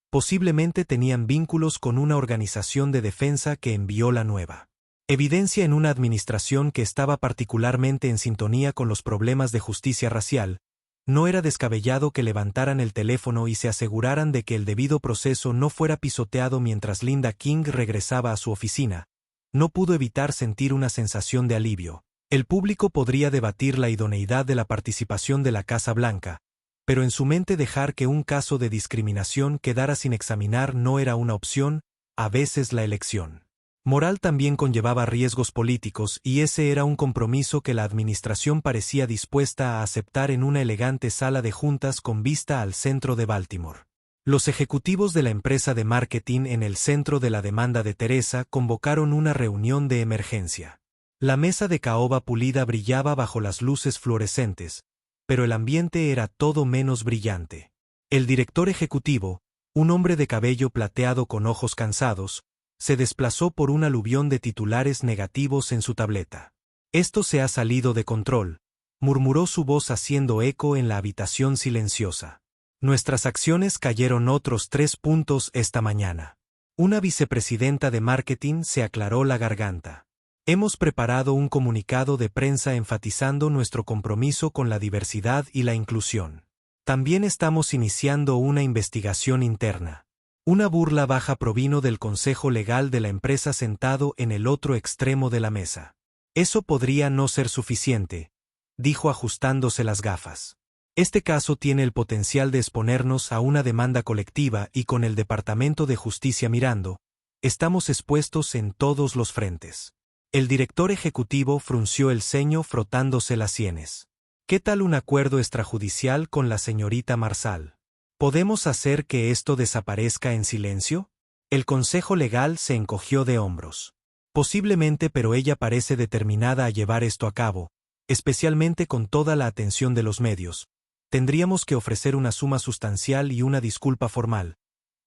Speaker 1: Posiblemente tenían vínculos con una organización de defensa que envió la nueva evidencia en una administración que estaba particularmente en sintonía con los problemas de justicia racial. No era descabellado que levantaran el teléfono y se aseguraran de que el debido proceso no fuera pisoteado. Mientras Linda King regresaba a su oficina, no pudo evitar sentir una sensación de alivio. El público podría debatir la idoneidad de la participación de la Casa Blanca, pero en su mente dejar que un caso de discriminación quedara sin examinar no era una opción, a veces la elección. Moral también conllevaba riesgos políticos y ese era un compromiso que la administración parecía dispuesta a aceptar en una elegante sala de juntas con vista al centro de Baltimore. Los ejecutivos de la empresa de marketing en el centro de la demanda de Teresa convocaron una reunión de emergencia. La mesa de caoba pulida brillaba bajo las luces fluorescentes, pero el ambiente era todo menos brillante. El director ejecutivo, un hombre de cabello plateado con ojos cansados, se desplazó por un aluvión de titulares negativos en su tableta. «Esto se ha salido de control», murmuró su voz haciendo eco en la habitación silenciosa. «Nuestras acciones cayeron otros 3 puntos esta mañana». Una vicepresidenta de marketing se aclaró la garganta. «Hemos preparado un comunicado de prensa enfatizando nuestro compromiso con la diversidad y la inclusión. También estamos iniciando una investigación interna». Una burla baja provino del consejo legal de la empresa sentado en el otro extremo de la mesa. «Eso podría no ser suficiente», dijo ajustándose las gafas. «Este caso tiene el potencial de exponernos a una demanda colectiva y con el Departamento de Justicia mirando, estamos expuestos en todos los frentes». El director ejecutivo frunció el ceño frotándose las sienes. «¿Qué tal un acuerdo extrajudicial con la señorita Marsal? ¿Podemos hacer que esto desaparezca en silencio?» El consejo legal se encogió de hombros. «Posiblemente, pero ella parece determinada a llevar esto a cabo, especialmente con toda la atención de los medios. Tendríamos que ofrecer una suma sustancial y una disculpa formal.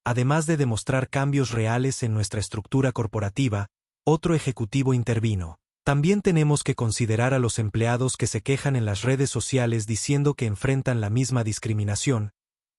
Speaker 1: Además de demostrar cambios reales en nuestra estructura corporativa», otro ejecutivo intervino. «También tenemos que considerar a los empleados que se quejan en las redes sociales diciendo que enfrentan la misma discriminación.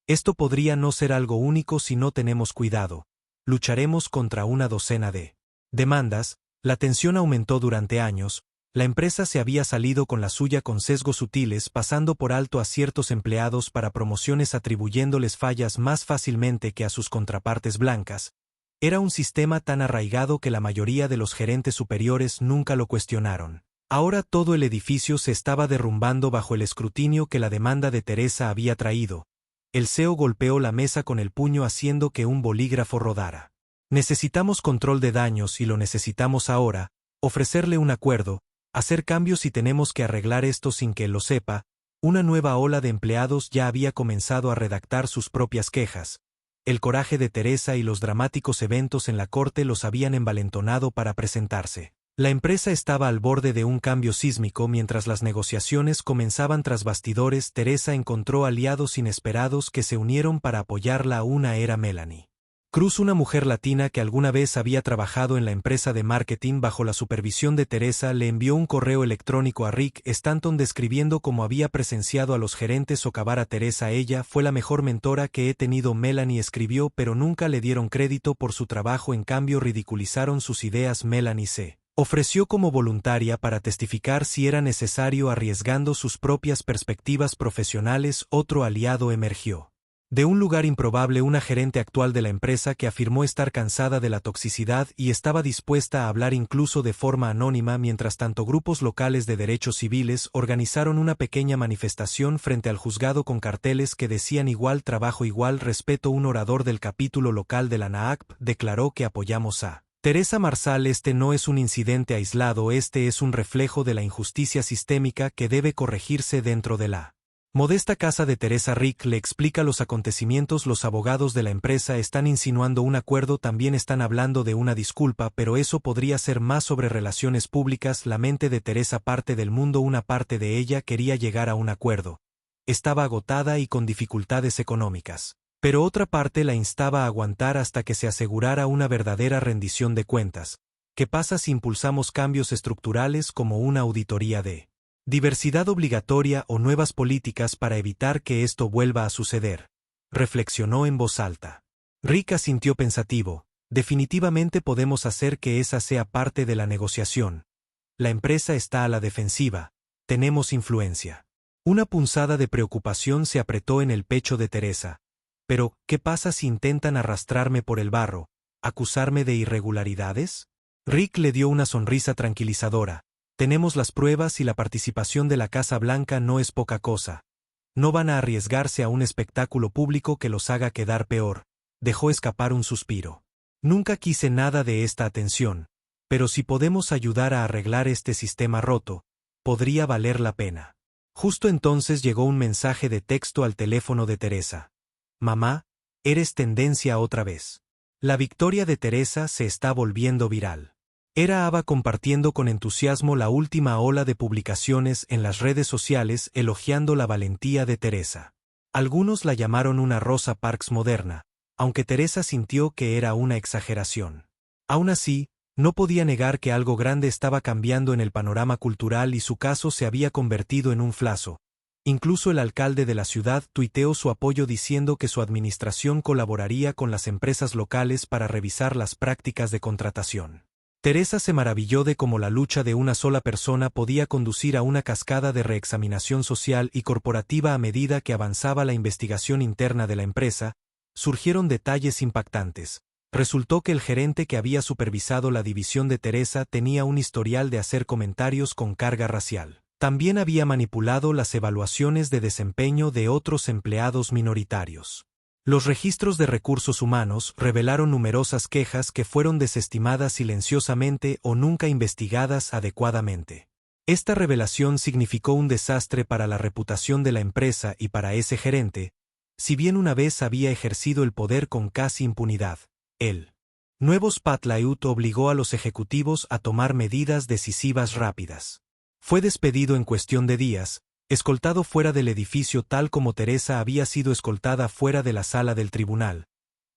Speaker 1: Esto podría no ser algo único si no tenemos cuidado. Lucharemos contra una docena de demandas». La tensión aumentó durante años. La empresa se había salido con la suya con sesgos sutiles, pasando por alto a ciertos empleados para promociones, atribuyéndoles fallas más fácilmente que a sus contrapartes blancas. Era un sistema tan arraigado que la mayoría de los gerentes superiores nunca lo cuestionaron. Ahora todo el edificio se estaba derrumbando bajo el escrutinio que la demanda de Teresa había traído. El CEO golpeó la mesa con el puño haciendo que un bolígrafo rodara. «Necesitamos control de daños y lo necesitamos ahora, ofrecerle un acuerdo, hacer cambios y tenemos que arreglar esto sin que él lo sepa». Una nueva ola de empleados ya había comenzado a redactar sus propias quejas. El coraje de Teresa y los dramáticos eventos en la corte los habían envalentonado para presentarse. La empresa estaba al borde de un cambio sísmico. Mientras las negociaciones comenzaban tras bastidores, Teresa encontró aliados inesperados que se unieron para apoyarla. Una era Melanie Cruz, una mujer latina que alguna vez había trabajado en la empresa de marketing bajo la supervisión de Teresa. Le envió un correo electrónico a Rick Stanton describiendo cómo había presenciado a los gerentes socavar a Teresa. «Ella fue la mejor mentora que he tenido», Melanie escribió, «pero nunca le dieron crédito por su trabajo, en cambio ridiculizaron sus ideas». Melanie se ofreció como voluntaria para testificar si era necesario, arriesgando sus propias perspectivas profesionales. Otro aliado emergió de un lugar improbable, una gerente actual de la empresa que afirmó estar cansada de la toxicidad y estaba dispuesta a hablar incluso de forma anónima. Mientras tanto, grupos locales de derechos civiles organizaron una pequeña manifestación frente al juzgado con carteles que decían «Igual trabajo, igual respeto». Un orador del capítulo local de la NAACP declaró que «Apoyamos a Teresa Marsal. Este no es un incidente aislado, este es un reflejo de la injusticia sistémica que debe corregirse dentro de la modesta casa de Teresa». Rick le explica los acontecimientos. «Los abogados de la empresa están insinuando un acuerdo, también están hablando de una disculpa, pero eso podría ser más sobre relaciones públicas». La mente de Teresa, parte del mundo, una parte de ella quería llegar a un acuerdo. Estaba agotada y con dificultades económicas. Pero otra parte la instaba a aguantar hasta que se asegurara una verdadera rendición de cuentas. ¿Qué pasa si impulsamos cambios estructurales como una auditoría de diversidad obligatoria o nuevas políticas para evitar que esto vuelva a suceder?», reflexionó en voz alta. Rick asintió pensativo. «Definitivamente podemos hacer que esa sea parte de la negociación. La empresa está a la defensiva. Tenemos influencia». Una punzada de preocupación se apretó en el pecho de Teresa. «Pero, ¿qué pasa si intentan arrastrarme por el barro? ¿Acusarme de irregularidades?». Rick le dio una sonrisa tranquilizadora. «Tenemos las pruebas y la participación de la Casa Blanca no es poca cosa. No van a arriesgarse a un espectáculo público que los haga quedar peor. Dejó escapar un suspiro. Nunca quise nada de esta atención, pero si podemos ayudar a arreglar este sistema roto, podría valer la pena. Justo entonces llegó un mensaje de texto al teléfono de Teresa. Mamá, eres tendencia otra vez. La victoria de Teresa se está volviendo viral. Era Ava compartiendo con entusiasmo la última ola de publicaciones en las redes sociales elogiando la valentía de Teresa. Algunos la llamaron una Rosa Parks moderna, aunque Teresa sintió que era una exageración. Aún así, no podía negar que algo grande estaba cambiando en el panorama cultural y su caso se había convertido en un flazo. Incluso el alcalde de la ciudad tuiteó su apoyo diciendo que su administración colaboraría con las empresas locales para revisar las prácticas de contratación. Teresa se maravilló de cómo la lucha de una sola persona podía conducir a una cascada de reexaminación social y corporativa a medida que avanzaba la investigación interna de la empresa. Surgieron detalles impactantes. Resultó que el gerente que había supervisado la división de Teresa tenía un historial de hacer comentarios con carga racial. También había manipulado las evaluaciones de desempeño de otros empleados minoritarios. Los registros de recursos humanos revelaron numerosas quejas que fueron desestimadas silenciosamente o nunca investigadas adecuadamente. Esta revelación significó un desastre para la reputación de la empresa y para ese gerente, si bien una vez había ejercido el poder con casi impunidad. El nuevo Spotlight obligó a los ejecutivos a tomar medidas decisivas rápidas. Fue despedido en cuestión de días, escoltado fuera del edificio tal como Teresa había sido escoltada fuera de la sala del tribunal.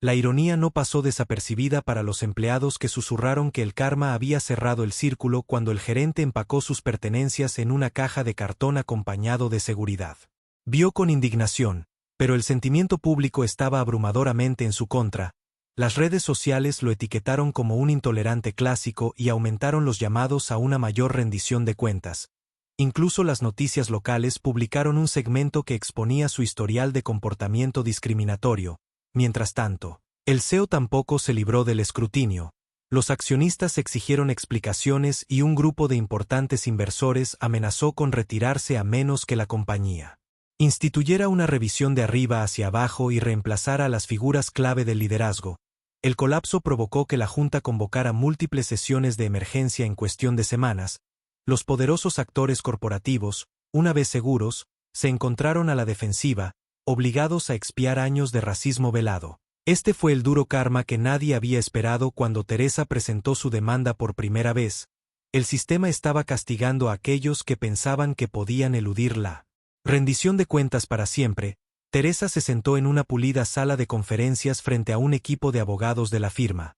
Speaker 1: La ironía no pasó desapercibida para los empleados que susurraron que el karma había cerrado el círculo cuando el gerente empacó sus pertenencias en una caja de cartón acompañado de seguridad. Vio con indignación, pero el sentimiento público estaba abrumadoramente en su contra. Las redes sociales lo etiquetaron como un intolerante clásico y aumentaron los llamados a una mayor rendición de cuentas. Incluso las noticias locales publicaron un segmento que exponía su historial de comportamiento discriminatorio. Mientras tanto, el CEO tampoco se libró del escrutinio. Los accionistas exigieron explicaciones y un grupo de importantes inversores amenazó con retirarse a menos que la compañía instituyera una revisión de arriba hacia abajo y reemplazara a las figuras clave del liderazgo. El colapso provocó que la Junta convocara múltiples sesiones de emergencia en cuestión de semanas. Los poderosos actores corporativos, una vez seguros, se encontraron a la defensiva, obligados a expiar años de racismo velado. Este fue el duro karma que nadie había esperado cuando Teresa presentó su demanda por primera vez. El sistema estaba castigando a aquellos que pensaban que podían eludir la rendición de cuentas para siempre. Teresa se sentó en una pulida sala de conferencias frente a un equipo de abogados de la firma.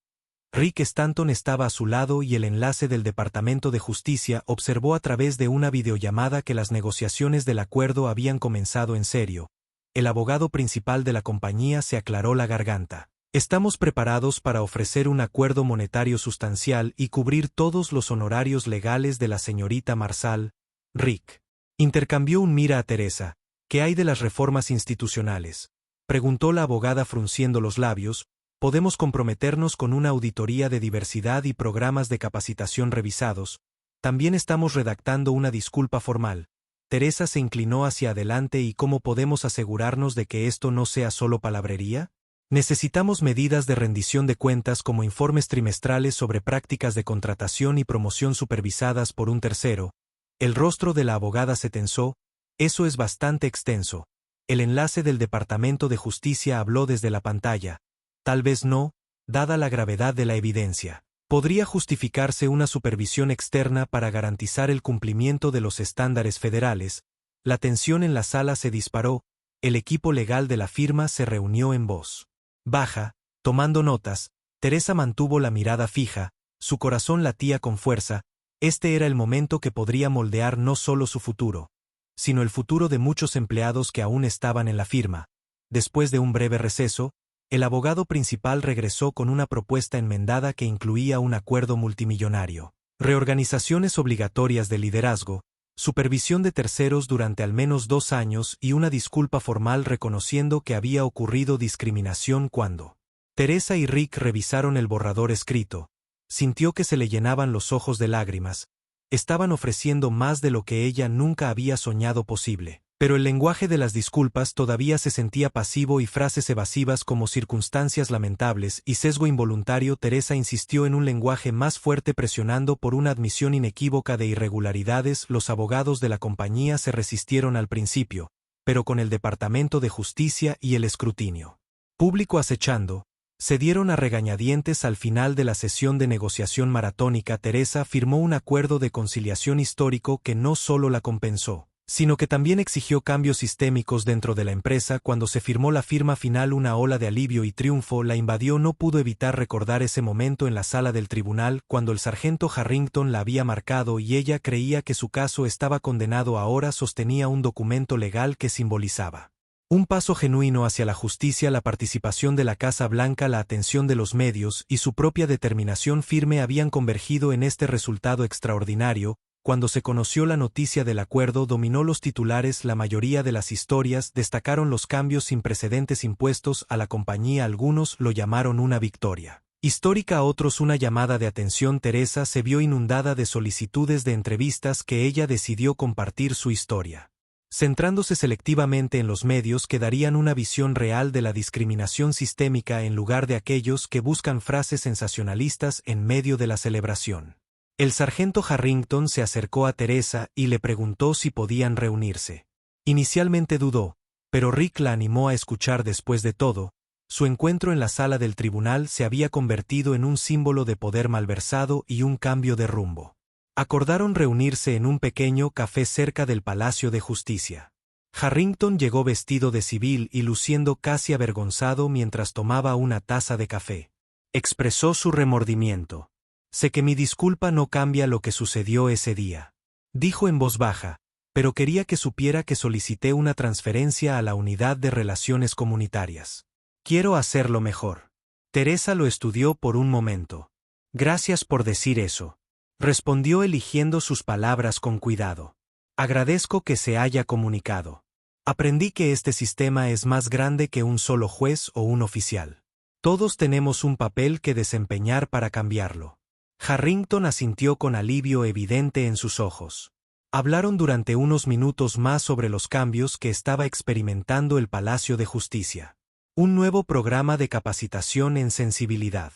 Speaker 1: Rick Stanton estaba a su lado y el enlace del Departamento de Justicia observó a través de una videollamada que las negociaciones del acuerdo habían comenzado en serio. El abogado principal de la compañía se aclaró la garganta. Estamos preparados para ofrecer un acuerdo monetario sustancial y cubrir todos los honorarios legales de la señorita Marsal. Rick intercambió un mira a Teresa. ¿Qué hay de las reformas institucionales?, preguntó la abogada frunciendo los labios. Podemos comprometernos con una auditoría de diversidad y programas de capacitación revisados. También estamos redactando una disculpa formal. Teresa se inclinó hacia adelante. ¿Y cómo podemos asegurarnos de que esto no sea solo palabrería? Necesitamos medidas de rendición de cuentas como informes trimestrales sobre prácticas de contratación y promoción supervisadas por un tercero. El rostro de la abogada se tensó. Eso es bastante extenso. El enlace del Departamento de Justicia habló desde la pantalla. Tal vez no, dada la gravedad de la evidencia. Podría justificarse una supervisión externa para garantizar el cumplimiento de los estándares federales. La tensión en la sala se disparó. El equipo legal de la firma se reunió en voz baja, tomando notas. Teresa mantuvo la mirada fija, su corazón latía con fuerza. Este era el momento que podría moldear no solo su futuro, sino el futuro de muchos empleados que aún estaban en la firma. Después de un breve receso, el abogado principal regresó con una propuesta enmendada que incluía un acuerdo multimillonario, reorganizaciones obligatorias de liderazgo, supervisión de terceros durante al menos 2 años y una disculpa formal reconociendo que había ocurrido discriminación cuando Teresa y Rick revisaron el borrador escrito. Sintió que se le llenaban los ojos de lágrimas. Estaban ofreciendo más de lo que ella nunca había soñado posible. Pero el lenguaje de las disculpas todavía se sentía pasivo y frases evasivas como circunstancias lamentables y sesgo involuntario. Teresa insistió en un lenguaje más fuerte presionando por una admisión inequívoca de irregularidades. Los abogados de la compañía se resistieron al principio, pero con el Departamento de Justicia y el escrutinio público acechando, se dieron a regañadientes. Al final de la sesión de negociación maratónica. Teresa firmó un acuerdo de conciliación histórico que no solo la compensó, sino que también exigió cambios sistémicos dentro de la empresa. Cuando se firmó la firma final, una ola de alivio y triunfo la invadió. No pudo evitar recordar ese momento en la sala del tribunal, cuando el sargento Harrington la había marcado y ella creía que su caso estaba condenado. Ahora sostenía un documento legal que simbolizaba un paso genuino hacia la justicia. La participación de la Casa Blanca, la atención de los medios y su propia determinación firme habían convergido en este resultado extraordinario. Cuando se conoció la noticia del acuerdo, dominó los titulares. La mayoría de las historias destacaron los cambios sin precedentes impuestos a la compañía. Algunos lo llamaron una victoria histórica, otros una llamada de atención. Teresa se vio inundada de solicitudes de entrevistas que ella decidió compartir su historia, centrándose selectivamente en los medios que darían una visión real de la discriminación sistémica en lugar de aquellos que buscan frases sensacionalistas en medio de la celebración. El sargento Harrington se acercó a Teresa y le preguntó si podían reunirse. Inicialmente dudó, pero Rick la animó a escuchar. Después de todo, su encuentro en la sala del tribunal se había convertido en un símbolo de poder malversado y un cambio de rumbo. Acordaron reunirse en un pequeño café cerca del Palacio de Justicia. Harrington llegó vestido de civil y luciendo casi avergonzado mientras tomaba una taza de café. Expresó su remordimiento. «Sé que mi disculpa no cambia lo que sucedió ese día», dijo en voz baja, «pero quería que supiera que solicité una transferencia a la Unidad de Relaciones Comunitarias. Quiero hacerlo mejor». Teresa lo estudió por un momento. «Gracias por decir eso», respondió eligiendo sus palabras con cuidado. «Agradezco que se haya comunicado. Aprendí que este sistema es más grande que un solo juez o un oficial. Todos tenemos un papel que desempeñar para cambiarlo». Harrington asintió con alivio evidente en sus ojos. Hablaron durante unos minutos más sobre los cambios que estaba experimentando el Palacio de Justicia. Un nuevo programa de capacitación en sensibilidad.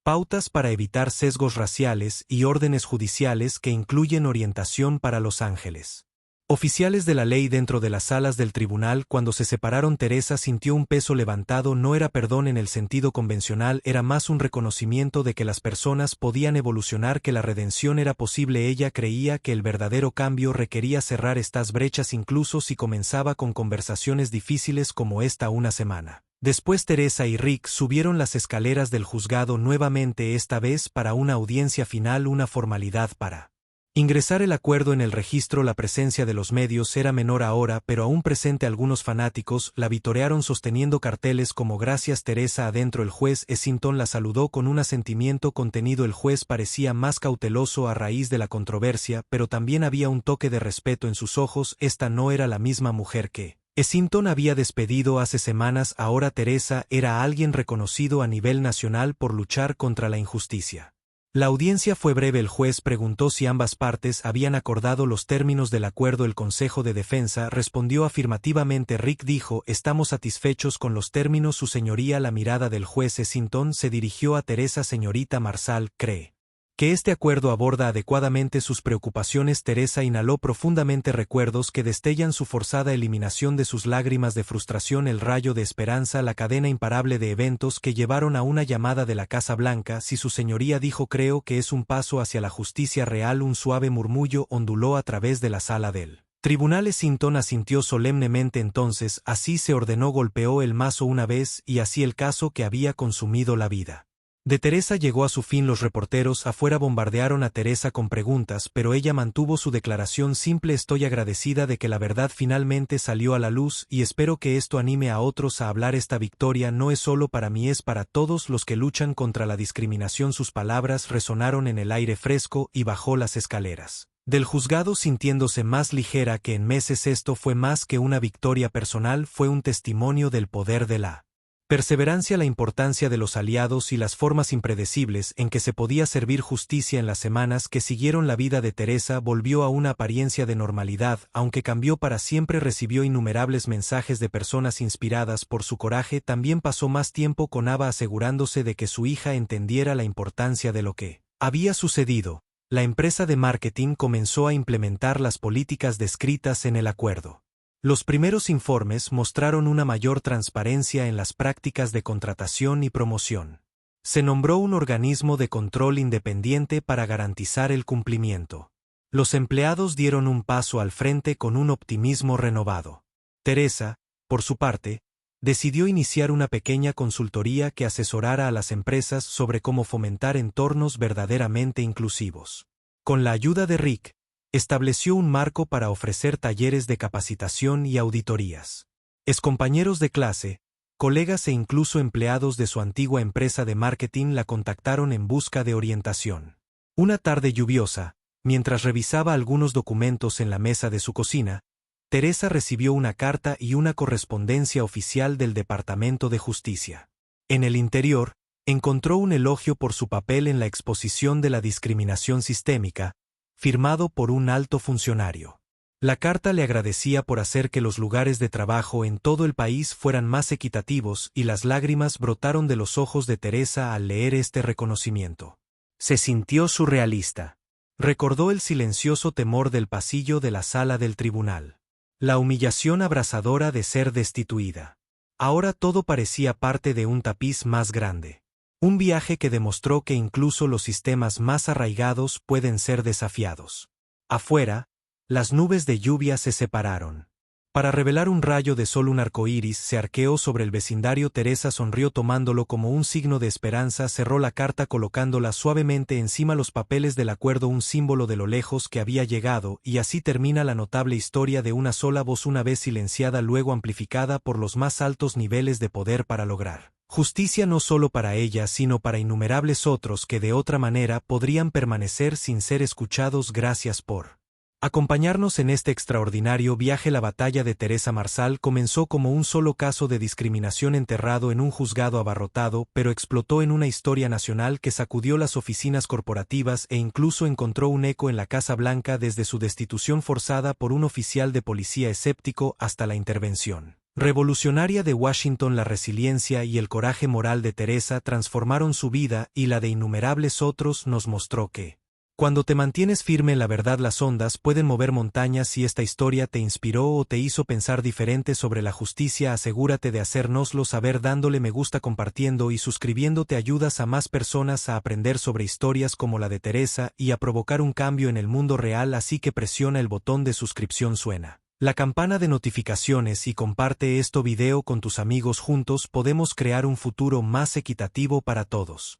Speaker 1: Pautas para evitar sesgos raciales y órdenes judiciales que incluyen orientación para Los Ángeles. Oficiales de la ley dentro de las salas del tribunal. Cuando se separaron, Teresa sintió un peso levantado. No era perdón en el sentido convencional, era más un reconocimiento de que las personas podían evolucionar, que la redención era posible. Ella creía que el verdadero cambio requería cerrar estas brechas, incluso si comenzaba con conversaciones difíciles como esta. Una semana después, Teresa y Rick subieron las escaleras del juzgado nuevamente, esta vez para una audiencia final, una formalidad para ingresar el acuerdo en el registro. La presencia de los medios era menor ahora, pero aún presente. Algunos fanáticos la vitorearon sosteniendo carteles como «Gracias Teresa». Adentro, el juez Essington la saludó con un asentimiento contenido. El juez parecía más cauteloso a raíz de la controversia, pero también había un toque de respeto en sus ojos. Esta no era la misma mujer que Essington había despedido hace semanas. Ahora Teresa era alguien reconocido a nivel nacional por luchar contra la injusticia. La audiencia fue breve. El juez preguntó si ambas partes habían acordado los términos del acuerdo. El Consejo de Defensa respondió afirmativamente. Rick dijo: «Estamos satisfechos con los términos, su señoría». La mirada del juez Essington se dirigió a Teresa. «Señorita Marsal, ¿cree que este acuerdo aborda adecuadamente sus preocupaciones?» Teresa inhaló profundamente, recuerdos que destellan su forzada eliminación de sus lágrimas de frustración, el rayo de esperanza, la cadena imparable de eventos que llevaron a una llamada de la Casa Blanca. «Si su señoría», dijo, «creo que es un paso hacia la justicia real». Un suave murmullo onduló a través de la sala del tribunal. Essington asintió solemnemente. «Entonces, así se ordenó». Golpeó el mazo una vez y así el caso que había consumido la vida de Teresa llegó a su fin. Los reporteros afuera bombardearon a Teresa con preguntas, pero ella mantuvo su declaración simple: «Estoy agradecida de que la verdad finalmente salió a la luz y espero que esto anime a otros a hablar. Esta victoria no es solo para mí, es para todos los que luchan contra la discriminación». Sus palabras resonaron en el aire fresco y bajó las escaleras del juzgado sintiéndose más ligera que en meses. Esto fue más que una victoria personal, fue un testimonio del poder de la Perseverancia. La importancia de los aliados y las formas impredecibles en que se podía servir justicia en las semanas que siguieron la vida de Teresa volvió a una apariencia de normalidad, aunque cambió para siempre. Recibió innumerables mensajes de personas inspiradas por su coraje. También pasó más tiempo con Ava asegurándose de que su hija entendiera la importancia de lo que había sucedido. La empresa de marketing comenzó a implementar las políticas descritas en el acuerdo. Los primeros informes mostraron una mayor transparencia en las prácticas de contratación y promoción. Se nombró un organismo de control independiente para garantizar el cumplimiento. Los empleados dieron un paso al frente con un optimismo renovado. Teresa, por su parte, decidió iniciar una pequeña consultoría que asesorara a las empresas sobre cómo fomentar entornos verdaderamente inclusivos. Con la ayuda de Rick, estableció un marco para ofrecer talleres de capacitación y auditorías. Excompañeros de clase, colegas e incluso empleados de su antigua empresa de marketing la contactaron en busca de orientación. Una tarde lluviosa, mientras revisaba algunos documentos en la mesa de su cocina, Teresa recibió una carta y una correspondencia oficial del Departamento de Justicia. En el interior, encontró un elogio por su papel en la exposición de la discriminación sistémica, firmado por un alto funcionario. La carta le agradecía por hacer que los lugares de trabajo en todo el país fueran más equitativos y las lágrimas brotaron de los ojos de Teresa al leer este reconocimiento. Se sintió surrealista. Recordó el silencioso temor del pasillo de la sala del tribunal. La humillación abrasadora de ser destituida. Ahora todo parecía parte de un tapiz más grande. Un viaje que demostró que incluso los sistemas más arraigados pueden ser desafiados. Afuera, las nubes de lluvia se separaron. Para revelar un rayo de sol, un arco iris se arqueó sobre el vecindario. Teresa sonrió tomándolo como un signo de esperanza. Cerró la carta colocándola suavemente encima los papeles del acuerdo, un símbolo de lo lejos que había llegado, y así termina la notable historia de una sola voz, una vez silenciada, luego amplificada por los más altos niveles de poder para lograr justicia no solo para ella sino para innumerables otros que de otra manera podrían permanecer sin ser escuchados. Gracias por acompañarnos en este extraordinario viaje. La batalla de Teresa Marsal comenzó como un solo caso de discriminación enterrado en un juzgado abarrotado, pero explotó en una historia nacional que sacudió las oficinas corporativas e incluso encontró un eco en la Casa Blanca, desde su destitución forzada por un oficial de policía escéptico hasta la intervención revolucionaria de Washington. La resiliencia y el coraje moral de Teresa transformaron su vida y la de innumerables otros. Nos mostró que cuando te mantienes firme en la verdad, las ondas pueden mover montañas. Si esta historia te inspiró o te hizo pensar diferente sobre la justicia, asegúrate de hacérnoslo saber dándole me gusta, compartiendo y suscribiéndote. Ayudas a más personas a aprender sobre historias como la de Teresa y a provocar un cambio en el mundo real, así que presiona el botón de suscripción, suena la campana de notificaciones y comparte este video con tus amigos. Juntos podemos crear un futuro más equitativo para todos.